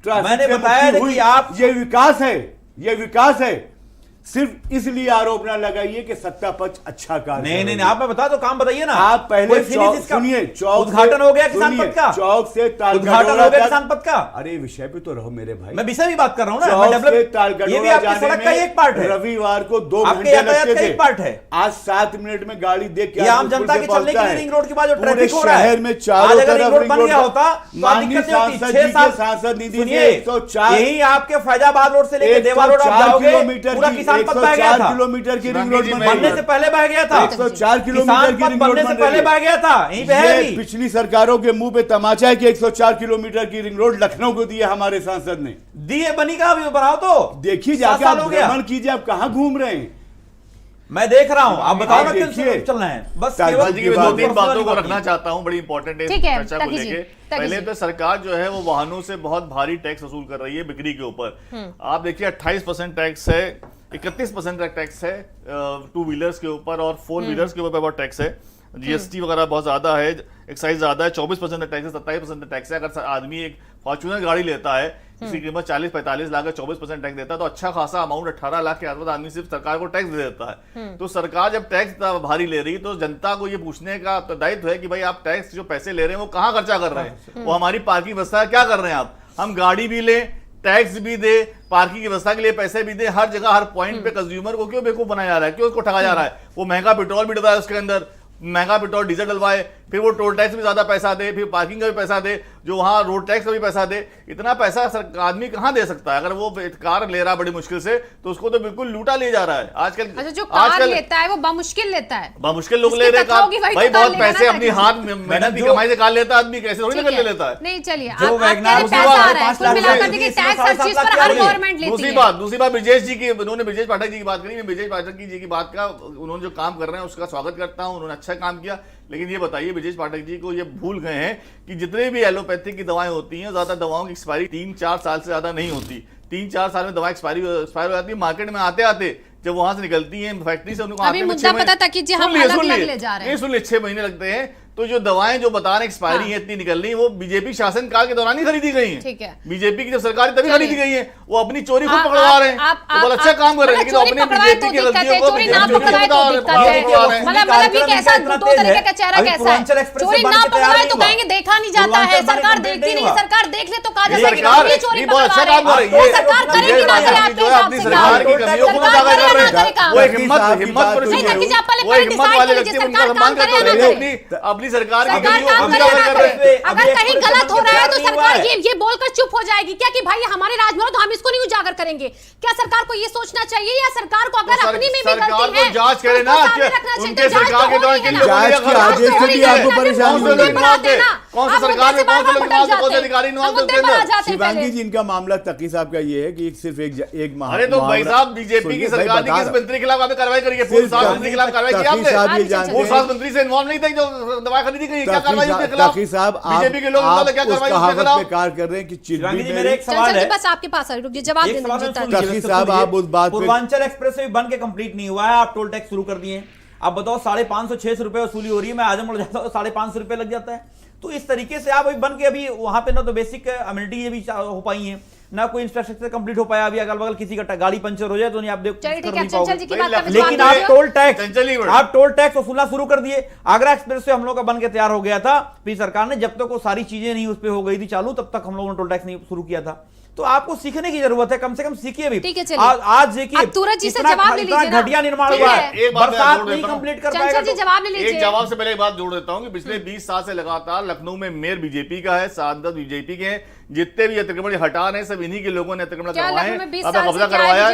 [SPEAKER 3] ट्रैफिक
[SPEAKER 5] मैंने
[SPEAKER 3] से
[SPEAKER 5] बताया
[SPEAKER 3] मुक्ति
[SPEAKER 5] था
[SPEAKER 3] हुई।
[SPEAKER 5] कि आप
[SPEAKER 3] ये विकास है, ये विकास है। सिर्फ इसलिए आरोप ना लगाइए कि सत्ता पक्ष अच्छा कार्य
[SPEAKER 5] नहीं
[SPEAKER 3] कर
[SPEAKER 5] नहीं
[SPEAKER 3] रही है।
[SPEAKER 5] आप मैं बता दो काम बताइए ना।
[SPEAKER 3] आप पहले
[SPEAKER 5] कोई finish
[SPEAKER 3] चौक
[SPEAKER 5] इसका-
[SPEAKER 3] सुनिए, चौक
[SPEAKER 5] उद्घाटन हो गया किसान
[SPEAKER 3] सुनिए,
[SPEAKER 5] पथ का,
[SPEAKER 3] चौक से ताल
[SPEAKER 5] उद्घाटन
[SPEAKER 3] कटोरा
[SPEAKER 5] हो गया
[SPEAKER 3] तक-
[SPEAKER 5] किसान पथ का।
[SPEAKER 3] अरे विषय पे तो रहो मेरे भाई।
[SPEAKER 5] मैं विषय भी बात कर रहा हूं ना,
[SPEAKER 3] चौक
[SPEAKER 5] मैं
[SPEAKER 3] से
[SPEAKER 5] डेवलप
[SPEAKER 3] तालकटोरा
[SPEAKER 5] ये भी आपकी
[SPEAKER 3] जाने
[SPEAKER 5] सड़क का
[SPEAKER 3] में
[SPEAKER 5] एक पार्ट है,
[SPEAKER 3] रविवार को 2
[SPEAKER 5] आपके
[SPEAKER 3] घंटे
[SPEAKER 5] यातायात
[SPEAKER 3] लगते
[SPEAKER 5] का
[SPEAKER 3] थे।
[SPEAKER 5] एक पार्ट है।
[SPEAKER 3] आज 7 मिनट में गाड़ी देख के
[SPEAKER 5] ये आम
[SPEAKER 3] आदमी
[SPEAKER 5] जनता
[SPEAKER 3] पुल
[SPEAKER 5] के
[SPEAKER 3] पे
[SPEAKER 5] चलने के
[SPEAKER 3] पहुंचता
[SPEAKER 5] लिए
[SPEAKER 3] है।
[SPEAKER 5] रिंग रोड के बाद जो
[SPEAKER 3] पूरे
[SPEAKER 5] ट्रैफिक हो रहा है,
[SPEAKER 3] शहर में
[SPEAKER 5] आज
[SPEAKER 3] चारों
[SPEAKER 5] अगर
[SPEAKER 3] तरफ
[SPEAKER 5] रिंग रोड
[SPEAKER 3] रिंग
[SPEAKER 5] बन
[SPEAKER 3] रोड
[SPEAKER 5] गया होता तो आज
[SPEAKER 3] माननीय
[SPEAKER 5] दिक्कत नहीं होती।
[SPEAKER 3] सांसद
[SPEAKER 5] 6
[SPEAKER 3] जी
[SPEAKER 5] साल
[SPEAKER 3] के सांसद निधि से
[SPEAKER 5] सुनिए,
[SPEAKER 3] 104
[SPEAKER 5] यही आपके फैजाबाद रोड से लेकर देवा रोड आप
[SPEAKER 3] 104
[SPEAKER 5] जाओगे,
[SPEAKER 3] किलोमीटर
[SPEAKER 5] पूरा
[SPEAKER 3] की
[SPEAKER 5] किसान पथ बह गया
[SPEAKER 3] 104
[SPEAKER 5] था।
[SPEAKER 3] किलोमीटर की रिंग
[SPEAKER 4] शिवांगी
[SPEAKER 3] रोड
[SPEAKER 4] जी,
[SPEAKER 3] बन
[SPEAKER 4] मैं-
[SPEAKER 5] बनने से पहले बह गया था।
[SPEAKER 3] 104 किलोमीटर
[SPEAKER 5] किसान
[SPEAKER 3] की
[SPEAKER 5] पथ
[SPEAKER 3] रिंग रोड
[SPEAKER 5] बनने से
[SPEAKER 3] बन रही
[SPEAKER 5] पहले
[SPEAKER 3] है।
[SPEAKER 5] बह गया था, यहीं पे है
[SPEAKER 3] ये
[SPEAKER 5] अभी।
[SPEAKER 3] पिछली सरकारों के मुंह पे तमाचा है कि 104 किलोमीटर की रिंग रोड लखनऊ को दी है हमारे सांसद ने।
[SPEAKER 5] दी है, बनी का अभी बनाओ तो
[SPEAKER 3] देखिए
[SPEAKER 5] 7
[SPEAKER 3] जाके
[SPEAKER 5] साल
[SPEAKER 3] आप
[SPEAKER 5] हो गया।
[SPEAKER 3] भ्रमण कीजिए, आप कहां घूम रहे हैं?
[SPEAKER 5] मैं देख रहा हूँ, आप बताओ ना किन
[SPEAKER 3] देखिए,
[SPEAKER 5] चल रहे हैं, बस
[SPEAKER 3] ताकि
[SPEAKER 5] केवल
[SPEAKER 4] जी की मैं दो तीन बातों को रखना चाहता हूं, बड़ी इंपॉर्टेंट है
[SPEAKER 1] ठीक है,
[SPEAKER 4] चर्चा को
[SPEAKER 1] ताकि जी,
[SPEAKER 4] लेके।
[SPEAKER 1] ताकि
[SPEAKER 4] पहले
[SPEAKER 1] जी।
[SPEAKER 4] तो सरकार जो है वो वाहनों से बहुत भारी टैक्स वसूल कर रही है बिक्री के ऊपर। आप देखिए 28% टैक्स है, 31% टैक्स है टू व्हीलर्स के ऊपर, और फोर व्हीलर्स के ऊपर बहुत टैक्स है। जीएसटी वगैरह बहुत ज्यादा है, एक्साइज ज्यादा है, 24% टैक्स है, 27% टैक्स है। अगर आदमी एक फॉर्च्यूनर गाड़ी लेता है, इसकी कीमत 40-45 लाख है, 24% टैक्स देता है, तो अच्छा खासा अमाउंट 18 लाख के आसपास आदमी सिर्फ सरकार को टैक्स दे देता है। तो सरकार जब टैक्स इतना भारी ले रही, तो जनता को ये पूछने का दायित्व है कि भाई आप टैक्स जो पैसे ले रहे हैं वो कहाँ खर्चा कर रहे हैं, वो हमारी पार्किंग व्यवस्था क्या कर रहे हैं आप। हम गाड़ी भी लें, टैक्स भी दे, पार्किंग की व्यवस्था के लिए पैसे भी दे, हर जगह हर पॉइंट पे कंज्यूमर को क्यों बेवकूफ बनाया जा रहा है, क्यों उसको ठगा जा रहा है। वो महंगा पेट्रोल भी डलवाए, उसके अंदर महंगा पेट्रोल डीजल डलवाए, फिर वो टोल टैक्स भी ज्यादा पैसा दे, फिर पार्किंग का भी पैसा दे, जो वहां रोड टैक्स का भी पैसा दे। इतना पैसा आदमी कहां दे सकता है? अगर वो कार ले रहा है बड़ी मुश्किल से, तो उसको तो बिल्कुल लूटा ले जा रहा है आजकल।
[SPEAKER 1] अच्छा, जो कार लेता है वो बामुश्किल लेता है,
[SPEAKER 4] बामुश्किल लोग ले रहे कार, भाई बहुत पैसे अपनी हाथ में मेहनत की कमाई से कार लेता है आदमी, कैसे थोड़ी ले लेता है।
[SPEAKER 1] नहीं चलिए,
[SPEAKER 5] जो वैगनार
[SPEAKER 1] पैसा आ रहा है, कुल मिलाकर देखिए टैक्स हर चीज पर हर गवर्नमेंट लेती
[SPEAKER 4] दूसरी
[SPEAKER 1] है।
[SPEAKER 4] बात ब्रिजेश जी की, उन्होंने ब्रिजेश पाठक जी की बात करी, मैं ब्रिजेश पाठक जी की बात का, उन्होंने जो काम कर रहे हैं उसका स्वागत करता हूं, उन्होंने अच्छा काम किया। लेकिन ये बताइए, ब्रिजेश पाठक जी को ये भूल गए हैं कि जितने भी एलोपैथिक की दवाएं होती हैं, ज्यादा दवाओं की एक्सपायरी 3-4 साल से ज्यादा नहीं होती। 3-4 साल में दवा एक्सपायर हो जाती है, मार्केट में आते आते जब वहां से निकलती है फैक्ट्री से, उनको
[SPEAKER 1] अभी मुद्दा पता था कि जी हम अलग ले जा रहे हैं।
[SPEAKER 4] सुन लिए 6 महीने लगते हैं। तो जो दवाएं जो बता रहे एक्सपायरी है इतनी निकल रही, वो बीजेपी शासन काल के दौरान ही खरीदी गई हैं।
[SPEAKER 1] ठीक है,
[SPEAKER 4] बीजेपी की जब सरकार तभी खरीदी गई है, वो अपनी चोरी खुद पकड़वा रहे हैं, तो बहुत अच्छा काम कर रहे हैं। लेकिन अपने बीजेपी की गलतियों को
[SPEAKER 1] चोरी ना पकड़वाए तो दिक्कत है। मतलब ये कैसा दो तरीके का चेहरा कैसा है, चोरी ना पकड़वाए तो कहेंगे देखा नहीं जाता है, सरकार देखती नहीं है, सरकार देख ले तो कहा जाता है कि ये चोरी
[SPEAKER 4] बहुत अच्छा काम कर रही है।
[SPEAKER 1] सरकार करेगी ना करे आपके हिसाब से,
[SPEAKER 4] सरकार की कमियों को उजागर कर रहे हैं। वो हिम्मत वाले व्यक्ति उनका सम्मान करते हैं, अपनी सरकार की
[SPEAKER 1] अगर कहीं गलत हो रहा है तो सरकार ये बोलकर चुप हो जाएगी क्या कि भाई हमारे राज में हो तो हम इसको नहीं उजागर करेंगे? क्या सरकार को ये सोचना चाहिए, या सरकार को अगर अपनी में भी गलती है
[SPEAKER 4] जांच करे ना, उनके सरकार के दौरान किन लोगों ने
[SPEAKER 3] आदेश के लिए आपको परेशानी
[SPEAKER 4] कौन सी सरकार में कौन से लोग कौन से अधिकारी
[SPEAKER 3] शिवांगी जी, इनका मामला तकी साहब का ये है कि सिर्फ एक माह।
[SPEAKER 4] अरे तो भाई साहब, बीजेपी की सरकार ने किस मंत्री के खिलाफ आपने कार्रवाई करी है? पूर्व स्वास्थ्य मंत्री के खिलाफ कार्रवाई की आपने? वो स्वास्थ्य मंत्री से इन्वॉल्व नहीं थे जो दवा खरीदी गई, क्या कार्रवाई उसके खिलाफ?
[SPEAKER 3] साहब,
[SPEAKER 4] बीजेपी के लोग क्या कार्रवाई उसके खिलाफ
[SPEAKER 3] कार्य कर रहे हैं कि चिरंजी में
[SPEAKER 5] मेरे एक सवाल है,
[SPEAKER 1] बस आपके पास जवाब देना
[SPEAKER 3] साहब, आप उस बात पे,
[SPEAKER 5] पूर्वांचल एक्सप्रेस वे बन के कंप्लीट नहीं हुआ है, आप टोल टैक्स शुरू कर दिए। आप बताओ 550-600 रुपए वसूली हो रही है, मैं आजमगढ़ जाता हूँ 550 रुपए लग जाता है। तो इस तरीके से आप अभी बन के, अभी वहां पे ना तो बेसिक अम्यूनिटी ये भी हो पाई है, ना कोई इंफ्रास्ट्रक्चर कंप्लीट हो पाया। अभी अगल बगल किसी का गाड़ी पंचर हो जाए तो नहीं आप देखो, लेकिन आप टोल टैक्स वसूलना शुरू कर दिए। आगरा एक्सप्रेस से हम लोग का बन के तैयार हो गया था, फिर सरकार ने जब तक वो सारी चीजें नहीं उस पर हो गई थी चालू, तब तक हम लोगों ने टोल टैक्स नहीं शुरू किया था। तो आपको सीखने की जरूरत है, कम से कम सीखिए भी। आज देखिए इतना घटिया निर्माण हुआ है, बरसात नहीं कंप्लीट कर पाएगा।
[SPEAKER 4] एक जवाब से पहले एक बात जोड़ देता हूं कि पिछले 20 साल से लगातार लखनऊ में मेयर बीजेपी का है, सांसद बीजेपी के हैं, जितने भी अतिक्रमण हटा रहे सब इन्हीं के लोगों ने अतिक्रमण करवाए, कब्जा करवाया।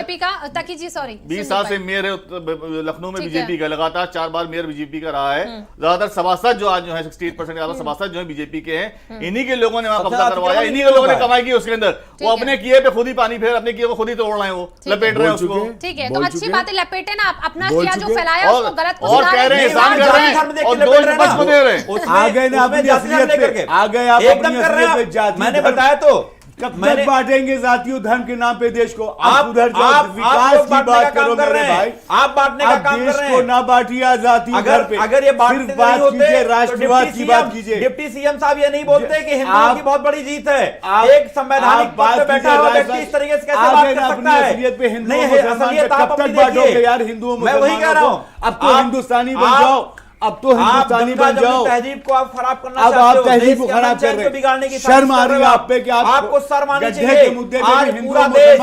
[SPEAKER 4] 20 साल से मेयर लखनऊ में बीजेपी का, लगातार 4 बार मेयर बीजेपी का रहा है। ज्यादातर सभासद जो आज जो है 68% ज्यादा सभासद जो है बीजेपी के हैं, इन्हीं के लोगों ने वहां कब्जा करवाया, इन्हीं के लोगों ने कमाई की उसके अंदर। वो अपने किए पे खुद ही पानी फेर, अपने किए को खुद ही तोड़ रहे हैं, वो लपेट रहे हैं उसको।
[SPEAKER 1] ठीक है, तो अच्छी बात है, लपेटे ना, अपना किया जो फैलाया उसको गलत
[SPEAKER 4] और कह रहे हैं, एहसान कर रहे हैं और दोष बच को दे रहे हैं।
[SPEAKER 3] आ गए ना अपनी असलियत पे, आ गए आप अपनी असलियत पे।
[SPEAKER 5] मैंने बताया तो
[SPEAKER 3] कब तक बांटेंगे जातियों धर्म के नाम पे देश को? आप उधर जो विकास की बात करो मेरे भाई,
[SPEAKER 5] आप बांटने का काम कर रहे हैं।
[SPEAKER 3] देश को ना बांटिए आजादी घर पे,
[SPEAKER 5] अगर ये बात
[SPEAKER 3] कीजिए, राष्ट्रवाद की बात कीजिए।
[SPEAKER 5] डिप्टी सीएम साहब ये नहीं बोलते कि हिंदुओं की बहुत बड़ी जीत है। एक संवैधानिक पद पे बैठा हुआ व्यक्ति इस तरीके से कैसे बात कर सकता है? नहीं, असलियत आप अपनी देखिए यार, हिंदुओं मैं वही कह रहा हूँ,
[SPEAKER 3] अब तो हिंदुस्तानी बन जाओ, अब तो हिंदुस्तानी बन जाओ।
[SPEAKER 5] तहजीब को आप खराब करना
[SPEAKER 3] अब
[SPEAKER 5] चाहते हो,
[SPEAKER 3] आप तहजीब को खराब कर रहे हैं, शर्म आ रही है आप पे कि
[SPEAKER 5] आपको शर्म आनी चाहिए। आज पूरा देश,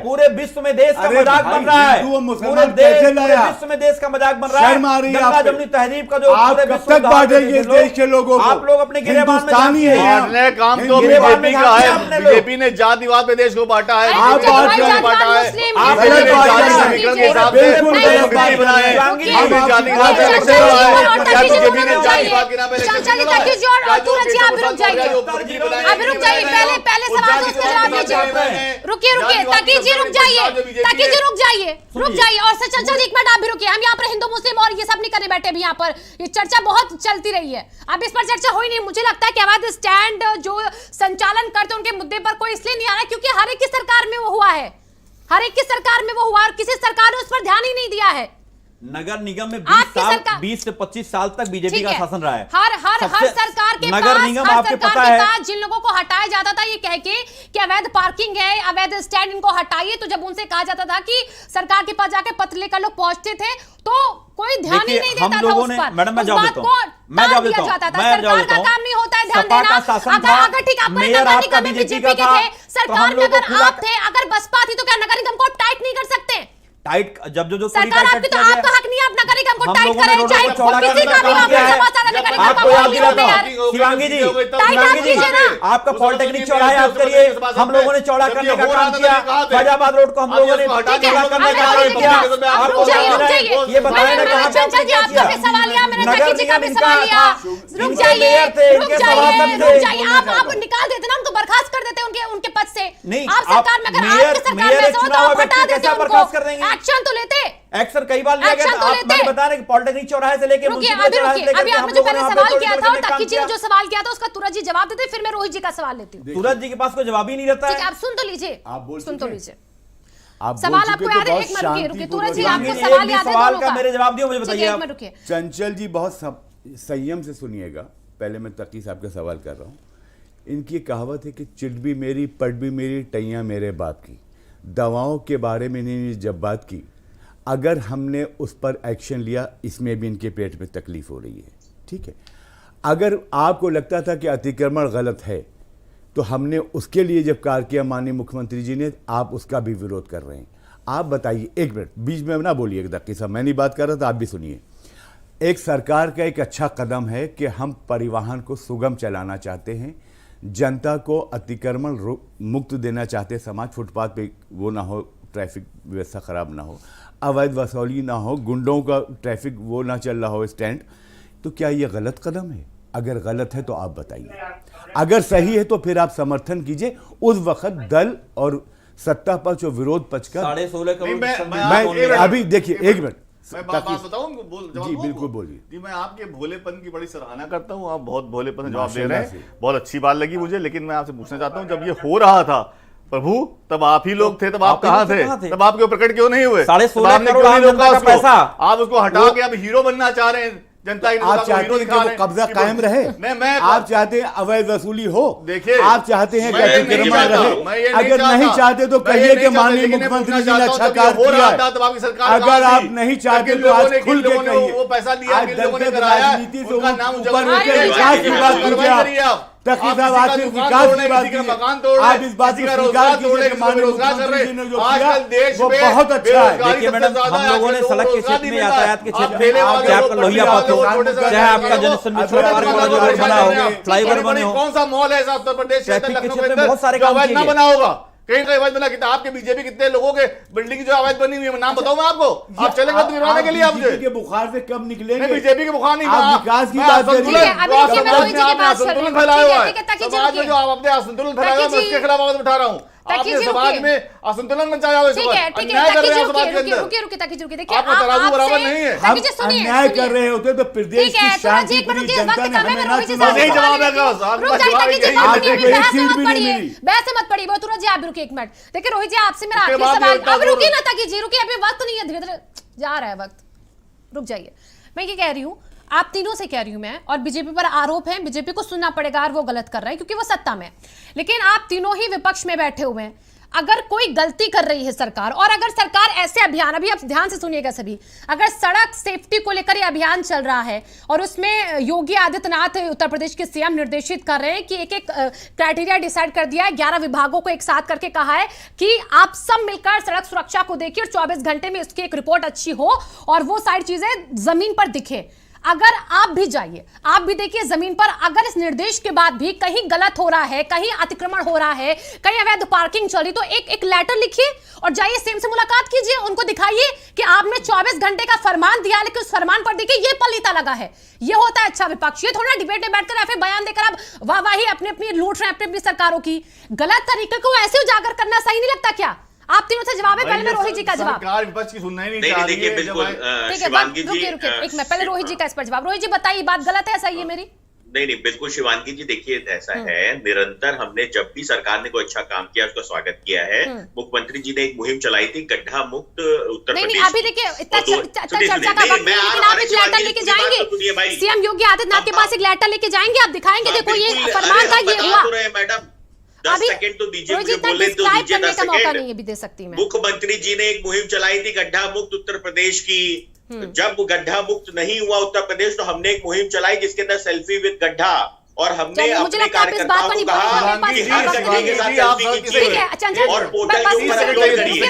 [SPEAKER 5] पूरे विश्व में देश का मजाक बन रहा है, पूरे विश्व में देश का मजाक बन रहा है।
[SPEAKER 3] शर्म आ रही है आप पे,
[SPEAKER 5] तहजीब का जो
[SPEAKER 3] आप कब तक बांटेंगे देश के लोगों को?
[SPEAKER 5] आप लोग अपने
[SPEAKER 3] हिंदुस्तानी है,
[SPEAKER 4] बांटने काम तो बीजेपी का है। बीजेपी ने जातिवाद पे देश को बांटा है,
[SPEAKER 3] आप
[SPEAKER 4] बांटा है, आप
[SPEAKER 1] और तकी जी
[SPEAKER 4] बीजेपी ने
[SPEAKER 1] रुक
[SPEAKER 4] जाति
[SPEAKER 1] जाइए,
[SPEAKER 4] पात के नाम पे इलेक्शन
[SPEAKER 1] चलिए
[SPEAKER 4] लड़ा है।
[SPEAKER 1] तकी जी और
[SPEAKER 4] क्या जो
[SPEAKER 1] सूरज जी आप भी रुक जाइए,
[SPEAKER 4] केशव
[SPEAKER 1] अभी रुक जाइए, पहले सवाल तो उसका जवाब दीजिए। रुकिए तकी जी रुक जाइए, तकी जी रुक जाइए और सर चंचल एक मिनट आप भी रुकिए। हम यहाँ पर हिंदू मुस्लिम और ये सब नहीं करने बैठे अभी, यहाँ पर ये चर्चा बहुत चलती रही है, अब इस पर चर्चा हो ही नहीं। मुझे लगता है कि अवैध स्टैंड जो संचालन करते उनके मुद्दे पर कोई इसलिए नहीं आ रहा है क्योंकि हर एक की सरकार में वो हुआ है, हर एक की सरकार में वो हुआ और किसी सरकार ने उस पर ध्यान ही नहीं दिया है।
[SPEAKER 5] नगर निगम में
[SPEAKER 1] आपकी सरकार-
[SPEAKER 5] 20 से 25 साल तक बीजेपी का शासन रहा है।
[SPEAKER 1] हर सरकार के
[SPEAKER 5] नगर
[SPEAKER 1] पास,
[SPEAKER 5] निगम
[SPEAKER 1] हर
[SPEAKER 5] आपके
[SPEAKER 1] सरकार
[SPEAKER 5] पता
[SPEAKER 1] के
[SPEAKER 5] है
[SPEAKER 1] पास जिन लोगों को हटाया जाता था ये कह के कि अवैध पार्किंग है, अवैध स्टैंड इनको हटाइए, तो जब उनसे कहा जाता था कि सरकार के पास जाके पत्र लेकर लोग पहुंचते थे तो कोई ध्यान ही नहीं देता था उस पर।
[SPEAKER 5] मैडम मैं
[SPEAKER 1] उस
[SPEAKER 5] जवाब
[SPEAKER 1] बात
[SPEAKER 5] देता
[SPEAKER 1] को
[SPEAKER 5] हूं, मैं जवाब देता हूं,
[SPEAKER 1] सरकार का काम नहीं होता है ध्यान
[SPEAKER 5] सपा
[SPEAKER 1] देना।
[SPEAKER 5] का शासन था,
[SPEAKER 1] अगर ठीक आपको
[SPEAKER 5] मेयर
[SPEAKER 1] नगर
[SPEAKER 5] आपका
[SPEAKER 1] निगम में
[SPEAKER 5] बीजेपी
[SPEAKER 1] बीजेपी
[SPEAKER 5] का
[SPEAKER 1] के
[SPEAKER 5] था,
[SPEAKER 1] थे,
[SPEAKER 5] तो
[SPEAKER 1] सरकार
[SPEAKER 5] हम
[SPEAKER 1] में
[SPEAKER 5] लोग को
[SPEAKER 1] अगर
[SPEAKER 5] खुला-
[SPEAKER 1] आप थे, अगर बसपा थी तो क्या नगर निगम को टाइट नहीं कर सकते?
[SPEAKER 5] टाइट जब जो
[SPEAKER 1] सरकार आपकी तो आपका हक नहीं है, आप नगर निगम को
[SPEAKER 5] हम
[SPEAKER 1] टाइट
[SPEAKER 5] लोगों ने
[SPEAKER 1] करें,
[SPEAKER 5] रोडों
[SPEAKER 1] चाहे
[SPEAKER 5] को चौड़ा
[SPEAKER 1] किसी
[SPEAKER 5] करने
[SPEAKER 1] का
[SPEAKER 5] का
[SPEAKER 1] भी
[SPEAKER 5] काम
[SPEAKER 1] आप
[SPEAKER 5] किया है।
[SPEAKER 1] बहुत सारा नगर निगम
[SPEAKER 5] आपको
[SPEAKER 1] का
[SPEAKER 5] याद
[SPEAKER 1] बोल
[SPEAKER 5] दिलाता
[SPEAKER 1] रहे हैं
[SPEAKER 5] हूं,
[SPEAKER 1] यार।
[SPEAKER 5] शिवांगी जी,
[SPEAKER 1] टाइट आप कीजिए ना।
[SPEAKER 5] आपका पॉलिटेक्निक चौराहा याद करिए, हम लोगों ने चौड़ा करने का काम किया, फैजाबाद रोड को हम लोगों ने चौड़ा करने का काम किया। आपको ये बताया ना कहां पे
[SPEAKER 1] चंचल जी आपका भी सवाल लिया, मैंने
[SPEAKER 5] नगर
[SPEAKER 1] तकी जी का भी
[SPEAKER 5] निगम
[SPEAKER 1] सवाल लिया।
[SPEAKER 5] इनका था,
[SPEAKER 1] रुक
[SPEAKER 5] इनके
[SPEAKER 1] जाइए,
[SPEAKER 5] मेयर थे,
[SPEAKER 1] रुक
[SPEAKER 5] इनके
[SPEAKER 1] जाइए,
[SPEAKER 5] सभासद
[SPEAKER 1] रुक
[SPEAKER 5] थे।
[SPEAKER 1] जाइए। आप निकाल देते ना, उनको बर्खास्त कर देते उनके पद से।
[SPEAKER 5] नहीं,
[SPEAKER 1] आप सरकार में अगर
[SPEAKER 5] मेयर-
[SPEAKER 1] आपकी सरकार
[SPEAKER 5] मेयर
[SPEAKER 1] में ऐसा हो तो
[SPEAKER 5] चुनाव
[SPEAKER 1] आप
[SPEAKER 5] व्यक्ति
[SPEAKER 1] हटा
[SPEAKER 5] कैसे
[SPEAKER 1] देते
[SPEAKER 5] बर्खास्त कर देंगे?
[SPEAKER 1] उनको, एक्शन तो लेते।
[SPEAKER 5] एक्शन कई बार लिया गया
[SPEAKER 1] एक्शन
[SPEAKER 5] था।
[SPEAKER 1] तो
[SPEAKER 5] आप
[SPEAKER 1] लेते।
[SPEAKER 5] मैंने बता रहे कि पॉलिटेक्निक चौराहे से लेके
[SPEAKER 1] रुकिए,
[SPEAKER 5] मुंशी
[SPEAKER 1] अभी
[SPEAKER 5] चौराहे से
[SPEAKER 1] रुकिए,
[SPEAKER 5] लेकर
[SPEAKER 1] अभी
[SPEAKER 5] हम
[SPEAKER 1] आपने जो
[SPEAKER 5] लोगों
[SPEAKER 1] पहले
[SPEAKER 5] ने
[SPEAKER 1] सवाल
[SPEAKER 5] आंदोलन
[SPEAKER 1] किया था
[SPEAKER 5] करने
[SPEAKER 1] और
[SPEAKER 5] का काम
[SPEAKER 1] तकी जी ने
[SPEAKER 5] किया।
[SPEAKER 1] जो सवाल किया था उसका तुरंत जी जवाब देते, फिर मैं रोहित जी का सवाल लेती हूँ।
[SPEAKER 5] सूरज जी के पास कोई जवाब ही नहीं रहता
[SPEAKER 1] ठीक है,
[SPEAKER 5] है।
[SPEAKER 1] आप सुन तो लीजिए,
[SPEAKER 3] आप बोल
[SPEAKER 1] सुन तो
[SPEAKER 3] चुके?
[SPEAKER 1] लीजिए।
[SPEAKER 3] आप
[SPEAKER 1] सवाल
[SPEAKER 3] बोल
[SPEAKER 1] आपको
[SPEAKER 3] चुके तो
[SPEAKER 1] याद है?
[SPEAKER 3] बहुत
[SPEAKER 1] एक मिनट रुकिए,
[SPEAKER 3] शांतिपूर्वक
[SPEAKER 1] तुरंत जी
[SPEAKER 3] जवाब
[SPEAKER 1] आपको
[SPEAKER 3] देंगे।
[SPEAKER 5] एक
[SPEAKER 1] सवाल
[SPEAKER 5] भी
[SPEAKER 1] याद है
[SPEAKER 5] सवाल
[SPEAKER 1] दोनों
[SPEAKER 5] का
[SPEAKER 1] का?
[SPEAKER 5] मेरे जवाब दियो, मुझे
[SPEAKER 1] ठीक है,
[SPEAKER 5] बताइए
[SPEAKER 1] एक
[SPEAKER 5] आप।
[SPEAKER 1] मिनट रुकिए।
[SPEAKER 3] चंचल जी बहुत संयम से सुनिएगा, पहले मैं तकी साहब का सवाल कर रहा हूँ। इनकी कहावत है कि चिट भी मेरी पट भी मेरी टैया मेरे बाप की। दवाओं के बारे में इन्होंने जब बात की, अगर हमने उस पर एक्शन लिया, इसमें भी इनके पेट में तकलीफ हो रही है, ठीक है। अगर आपको लगता था कि अतिक्रमण गलत है तो हमने उसके लिए जब कार्य किया माननीय मुख्यमंत्री जी ने, आप उसका भी विरोध कर रहे हैं। आप बताइए, एक मिनट बीच में ना बोलिए तकी साहब, मैं नहीं बात कर रहा था, आप भी सुनिए। एक सरकार का एक अच्छा कदम है कि हम परिवहन को सुगम चलाना चाहते हैं, जनता को अतिक्रमण मुक्त देना चाहते हैं, समाज फुटपाथ पे वो ना हो, ट्रैफिक व्यवस्था खराब ना हो, अवैध वसूली ना हो, गुंडों का ट्रैफिक वो ना चल रहा हो स्टैंड। तो क्या ये गलत कदम है? अगर गलत है तो आप बताइए, अगर सही है तो फिर आप समर्थन कीजिए। उस वक्त दल और सत्ता पक्ष और विरोध पक्ष का
[SPEAKER 5] 16.5 करोड़
[SPEAKER 4] नहीं, मैं-
[SPEAKER 3] मैं अभी देखिए, एक मिनट
[SPEAKER 4] मैं बात बताऊं,
[SPEAKER 3] जी बिल्कुल बोलिए।
[SPEAKER 4] जी, मैं आपके भोलेपन की बड़ी सराहना करता हूं, आप बहुत भोलेपन से जवाब दे
[SPEAKER 3] माशाल्लाह
[SPEAKER 4] रहे
[SPEAKER 3] से।
[SPEAKER 4] हैं, बहुत अच्छी बात लगी मुझे। लेकिन मैं आपसे पूछना चाहता हूं, जब ये हो रहा था प्रभु, तब आप ही लोग थे, तब आप कहां थे? तब आपके प्रकट क्यों नहीं हुए?
[SPEAKER 5] 16.5
[SPEAKER 4] आपने
[SPEAKER 5] करोड़
[SPEAKER 4] क्यों नहीं
[SPEAKER 5] आम
[SPEAKER 4] रोका
[SPEAKER 5] जनता का
[SPEAKER 4] उसको?
[SPEAKER 5] पैसा।
[SPEAKER 4] आप उसको हटा के अब हीरो बनना चाह रहे हैं, जनता की
[SPEAKER 3] आप चाहते हैं कि वो कब्जा कायम रहे? आप चाहते हैं अवैध वसूली हो?
[SPEAKER 4] देखिए,
[SPEAKER 3] आप चाहते हैं कि
[SPEAKER 4] मैं नहीं
[SPEAKER 3] अतिक्रमण
[SPEAKER 4] चाहता,
[SPEAKER 3] रहे?
[SPEAKER 4] मैं ये
[SPEAKER 3] अगर नहीं चाहते तो
[SPEAKER 4] मैं ये
[SPEAKER 3] कहिए
[SPEAKER 4] नहीं
[SPEAKER 3] कि
[SPEAKER 4] चाहता,
[SPEAKER 3] माननीय
[SPEAKER 4] लेकिन मैं
[SPEAKER 3] मुख्यमंत्री जी
[SPEAKER 4] पूछना
[SPEAKER 3] ने
[SPEAKER 4] चाहता
[SPEAKER 3] अच्छा
[SPEAKER 4] हूं,
[SPEAKER 3] कार्य
[SPEAKER 4] जब ये हो
[SPEAKER 3] किया
[SPEAKER 4] रहा था, तब आपकी सरकार
[SPEAKER 3] अगर
[SPEAKER 4] कहां
[SPEAKER 3] आप
[SPEAKER 4] थी?
[SPEAKER 3] नहीं चाहते
[SPEAKER 4] किन
[SPEAKER 3] तो
[SPEAKER 4] लोगों
[SPEAKER 3] आज
[SPEAKER 4] ने-
[SPEAKER 3] खुल
[SPEAKER 4] किन
[SPEAKER 3] के
[SPEAKER 4] लोगों ने
[SPEAKER 3] कहिए।
[SPEAKER 4] वो पैसा लिया,
[SPEAKER 3] आज
[SPEAKER 4] किन लोगों ने
[SPEAKER 3] दलगत
[SPEAKER 4] कराया,
[SPEAKER 3] राजनीति से
[SPEAKER 4] उनका नाम
[SPEAKER 3] ऊपर
[SPEAKER 4] उजागर
[SPEAKER 3] उठकर
[SPEAKER 4] करिए।
[SPEAKER 3] विकास की बात
[SPEAKER 4] कार्रवाई
[SPEAKER 3] कीजिए आप।
[SPEAKER 4] करिए आप।
[SPEAKER 3] तकी
[SPEAKER 4] आप
[SPEAKER 3] साहब
[SPEAKER 4] किसी
[SPEAKER 3] आज
[SPEAKER 4] का
[SPEAKER 3] सिर्फ
[SPEAKER 4] दुकान
[SPEAKER 3] विकास
[SPEAKER 4] तोड़ रहे
[SPEAKER 3] की
[SPEAKER 4] हैं,
[SPEAKER 3] बात
[SPEAKER 4] किसी का
[SPEAKER 3] कीजिए।
[SPEAKER 4] मकान तोड़ रहे
[SPEAKER 3] आप
[SPEAKER 4] हैं,
[SPEAKER 3] इस बात
[SPEAKER 4] किसी
[SPEAKER 3] को
[SPEAKER 4] का
[SPEAKER 3] स्वीकार
[SPEAKER 4] रोजगार तोड़
[SPEAKER 3] कीजिए
[SPEAKER 4] रहे
[SPEAKER 3] कि
[SPEAKER 4] हैं,
[SPEAKER 3] माननीय
[SPEAKER 4] रोजगार कर
[SPEAKER 3] मुख्यमंत्री
[SPEAKER 4] रहे
[SPEAKER 3] जी ने
[SPEAKER 4] हैं।
[SPEAKER 3] जो किया
[SPEAKER 4] आजकल देश
[SPEAKER 3] वो
[SPEAKER 4] में
[SPEAKER 3] बहुत अच्छा है।
[SPEAKER 4] बेरोजगारी
[SPEAKER 5] देखिए
[SPEAKER 4] सबसे
[SPEAKER 5] मैडम,
[SPEAKER 4] ज्यादा
[SPEAKER 5] हम
[SPEAKER 4] है,
[SPEAKER 5] लोगों ने
[SPEAKER 4] आजकल
[SPEAKER 5] सड़क के
[SPEAKER 4] रोजगार
[SPEAKER 5] क्षेत्र
[SPEAKER 4] नहीं
[SPEAKER 5] में,
[SPEAKER 4] मिल रहा है।
[SPEAKER 5] यातायात के
[SPEAKER 4] आप
[SPEAKER 5] क्षेत्र
[SPEAKER 4] ठेले
[SPEAKER 5] में,
[SPEAKER 4] वाले
[SPEAKER 5] चाहे
[SPEAKER 4] लोग,
[SPEAKER 5] आपका लोहिया
[SPEAKER 4] छोटे
[SPEAKER 5] पथ हो,
[SPEAKER 4] छोटे से
[SPEAKER 5] चाहे आपका
[SPEAKER 4] व्यापारी
[SPEAKER 5] जनसंघ
[SPEAKER 4] लोग,
[SPEAKER 5] छोटा पार्क वाला जो रोड बना हो, फ्लाईओवर बने हो,
[SPEAKER 4] कौन सा मॉल है ऐसा उत्तर प्रदेश के अंदर,
[SPEAKER 5] ट्रैफिक के
[SPEAKER 4] लखनऊ
[SPEAKER 5] क्षेत्र
[SPEAKER 4] के
[SPEAKER 5] में
[SPEAKER 4] अंदर
[SPEAKER 5] बहुत सारे
[SPEAKER 4] जो
[SPEAKER 5] काम
[SPEAKER 4] अवैध
[SPEAKER 5] किए
[SPEAKER 4] ना
[SPEAKER 5] गए।
[SPEAKER 4] बना होगा? कहीं का अवैध बना? कितना आपके बीजेपी कितने लोगों के बिल्डिंग जो अवैध बनी हुई है, नाम बताऊं मैं आपको? आप चलेंगे तो गिरवाने के लिए आप
[SPEAKER 3] बीजेपी के बुखार से कब निकलेंगे?
[SPEAKER 4] नहीं, बीजेपी के बुखार नहीं,
[SPEAKER 3] आप विकास की बात करिए।
[SPEAKER 1] ठीक है, अभी रुकिए, मैं रोहित जी की बात कर रही हूँ।
[SPEAKER 4] फैलाया हुआ
[SPEAKER 1] ठीक है, तकी जी
[SPEAKER 4] समाज में
[SPEAKER 1] रुकिए।
[SPEAKER 4] जो आप अपने असंतुलन फैलाया हुआ है, मैं
[SPEAKER 1] तकी जी-
[SPEAKER 4] उसके खिलाफ आवाज उठा रहा हूँ।
[SPEAKER 1] तकी
[SPEAKER 4] आपने
[SPEAKER 1] जी
[SPEAKER 4] समाज
[SPEAKER 1] रुकिए।
[SPEAKER 4] में असंतुलन मचाया हुआ है,
[SPEAKER 1] ठीक है, ठीक है,
[SPEAKER 4] अन्याय कर
[SPEAKER 1] तकी
[SPEAKER 4] रहे
[SPEAKER 1] जी
[SPEAKER 4] हैं समाज के
[SPEAKER 1] रुकिए,
[SPEAKER 4] अंदर।
[SPEAKER 1] रुकिए, रुकिए, तकी जी रुकिए। देखिए,
[SPEAKER 4] आपका तराजू बराबर नहीं है।
[SPEAKER 3] हम
[SPEAKER 1] तकी जी सुनिए,
[SPEAKER 3] अन्याय
[SPEAKER 1] सुनिए।
[SPEAKER 3] कर रहे होते तो प्रदेश
[SPEAKER 1] ठीक है,
[SPEAKER 3] की
[SPEAKER 1] थोड़ा जी
[SPEAKER 3] शांति
[SPEAKER 1] एक मिनट
[SPEAKER 3] पूरी
[SPEAKER 1] रुकिए,
[SPEAKER 3] जनता
[SPEAKER 1] वक्त
[SPEAKER 3] ने
[SPEAKER 1] कम है,
[SPEAKER 3] हमें
[SPEAKER 1] मैं
[SPEAKER 3] ना
[SPEAKER 1] रोहित जी
[SPEAKER 3] चुना
[SPEAKER 1] से
[SPEAKER 4] नहीं
[SPEAKER 1] सवाल
[SPEAKER 4] जवाब
[SPEAKER 1] लेती
[SPEAKER 4] देगा,
[SPEAKER 1] हूँ।
[SPEAKER 4] साहब,
[SPEAKER 1] रुक
[SPEAKER 4] बस
[SPEAKER 1] जाइए,
[SPEAKER 4] जवाब
[SPEAKER 1] तकी जी,
[SPEAKER 4] यही
[SPEAKER 1] बात
[SPEAKER 4] है।
[SPEAKER 1] नहीं हुई,
[SPEAKER 3] एक
[SPEAKER 1] बहस
[SPEAKER 3] सीट
[SPEAKER 1] मत
[SPEAKER 3] भी नहीं
[SPEAKER 1] पड़िए,
[SPEAKER 3] मिली।
[SPEAKER 1] बहस मत पड़िए, वो तुरंत जी आप भी रुकिए एक मिनट। देखिए रोहित जी, आपसे मेरा
[SPEAKER 4] उसके
[SPEAKER 1] आखिरी
[SPEAKER 4] बाद
[SPEAKER 1] सवाल,
[SPEAKER 4] ये
[SPEAKER 1] अब रुकिए ना तकी जी, रुकिए, अभी वक्त नहीं है, धीरे धीरे जा रहा है वक्त, रुक जाइए। मैं ये कह रही हूँ, आप तीनों से कह रही हूं मैं, और बीजेपी पर आरोप है, बीजेपी को सुनना पड़ेगा और वो गलत कर रहा है क्योंकि वो सत्ता में है, लेकिन आप तीनों ही विपक्ष में बैठे हुए हैं। अगर कोई गलती कर रही है सरकार, और अगर सरकार ऐसे अभियान, अभी आप ध्यान से सुनिएगा सभी, अगर सड़क सेफ्टी को लेकर ये अभियान चल रहा है और उसमें योगी आदित्यनाथ उत्तर प्रदेश के सीएम निर्देशित कर रहे हैं कि एक एक क्राइटेरिया डिसाइड कर दिया है, 11 विभागों को एक साथ करके कहा है कि आप सब मिलकर सड़क सुरक्षा को देखिए और 24 घंटे में इसकी एक रिपोर्ट अच्छी हो और वो सारी चीजें जमीन पर दिखे। अगर आप भी जाइए, आप भी देखिए जमीन पर, अगर इस निर्देश के बाद भी कहीं गलत हो रहा है, कहीं अतिक्रमण हो रहा है, कहीं अवैध पार्किंग चल रही, तो एक लेटर लिखिए और जाइए सीएम से मुलाकात कीजिए, उनको दिखाइए कि आपने 24 घंटे का फरमान दिया, लेकिन उस फरमान पर देखिए ये पलीता लगा है। ये होता है अच्छा विपक्ष। ये थोड़ा डिबेट में बैठकर ऐसे बयान देकर आप वाहवाही अपनी अपनी लूट रहे हैं अपनी अपनी सरकारों की। गलत तरीके को ऐसे उजागर करना सही नहीं लगता क्या? आप तीनों से जवाब है, पहले मैं रोहित जी का जवाब।
[SPEAKER 4] सरकार विपक्ष की सुनना ही नहीं
[SPEAKER 2] नहीं
[SPEAKER 4] चाह रही
[SPEAKER 2] देखिए
[SPEAKER 4] है।
[SPEAKER 2] बिल्कुल
[SPEAKER 1] ठीक है,
[SPEAKER 2] शिवांगी जी
[SPEAKER 1] रुकिए एक मिनट, पहले रोहित जी का इस पर जवाब। रोहित जी बताइए, बात गलत है सही है मेरी?
[SPEAKER 2] नहीं बिल्कुल शिवांगी जी, देखिए ऐसा है, निरंतर हमने जब भी सरकार ने कोई अच्छा काम किया उसका स्वागत किया है। मुख्यमंत्री जी ने एक मुहिम चलाई थी गड्ढा मुक्त उत्तर प्रदेश।
[SPEAKER 1] नहीं अभी देखिए इतना चर्चा का वक्त नहीं, लेकिन आप एक लेटर लेके जाएंगे, सीएम योगी आदित्यनाथ के पास एक लेटर लेके जाएंगे, आप दिखाएंगे देखो ये फरमान था, ये हुआ।
[SPEAKER 2] मैडम 10 सेकंड तो दीजिए मुझे बोलने तो दीजिए 10 सेकंड।
[SPEAKER 1] नहीं भी दे सकती मैं।
[SPEAKER 2] मुख्यमंत्री जी ने एक मुहिम चलाई थी गड्ढा मुक्त उत्तर प्रदेश की। जब गड्ढा मुक्त नहीं हुआ उत्तर प्रदेश तो हमने एक मुहिम चलाई जिसके अंदर सेल्फी विद गड्ढा, और हमने अपने कार्यकर्ताओं को कहा कि हर गड्ढे के साथ सेल्फी खींचिए और पोर्टल के ऊपर अपलोड करिए।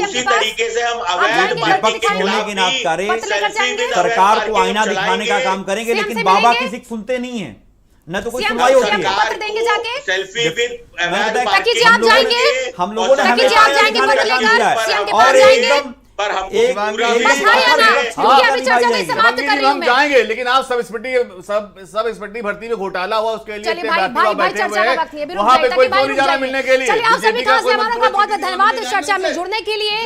[SPEAKER 2] उसी तरीके से हम अवैध पार्किंग के
[SPEAKER 5] होने के नाते
[SPEAKER 2] खिलाफ
[SPEAKER 5] सरकार को आईना दिखाने का काम करेंगे, लेकिन बाबा किसी को सुनते नहीं है, न तो कोई सुनवाई होती है।
[SPEAKER 1] पत्र देंगे जाके
[SPEAKER 2] सेल्फी विद
[SPEAKER 1] ताकि जी आप जाएंगे,
[SPEAKER 5] हम लोगों ने
[SPEAKER 1] ताकि जी आप जाएंगे पत्र लेकर सीएम के पास जाएंगे।
[SPEAKER 2] पर हम
[SPEAKER 4] हम जाएंगे, लेकिन आप सब इंस्पेक्टर भर्ती में घोटाला हुआ उसके लिए बैठे हुए हैं, वहां पे कोई नहीं जा रहा मिलने के लिए।
[SPEAKER 1] आप सभी खास मेहमानों का बहुत बहुत धन्यवाद इस चर्चा में जुड़ने के लिए।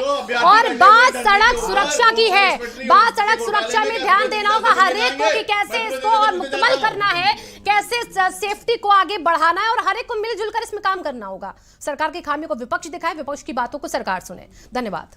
[SPEAKER 1] और बात सड़क सुरक्षा की है, बात सड़क सुरक्षा में ध्यान देना होगा हर एक को कि कैसे इसको और मुकम्मल करना है, कैसे सेफ्टी को आगे बढ़ाना है, और हर एक को मिलजुल कर इसमें काम करना होगा। सरकार की खामियों को विपक्ष दिखाए, विपक्ष की बातों को सरकार सुने। धन्यवाद।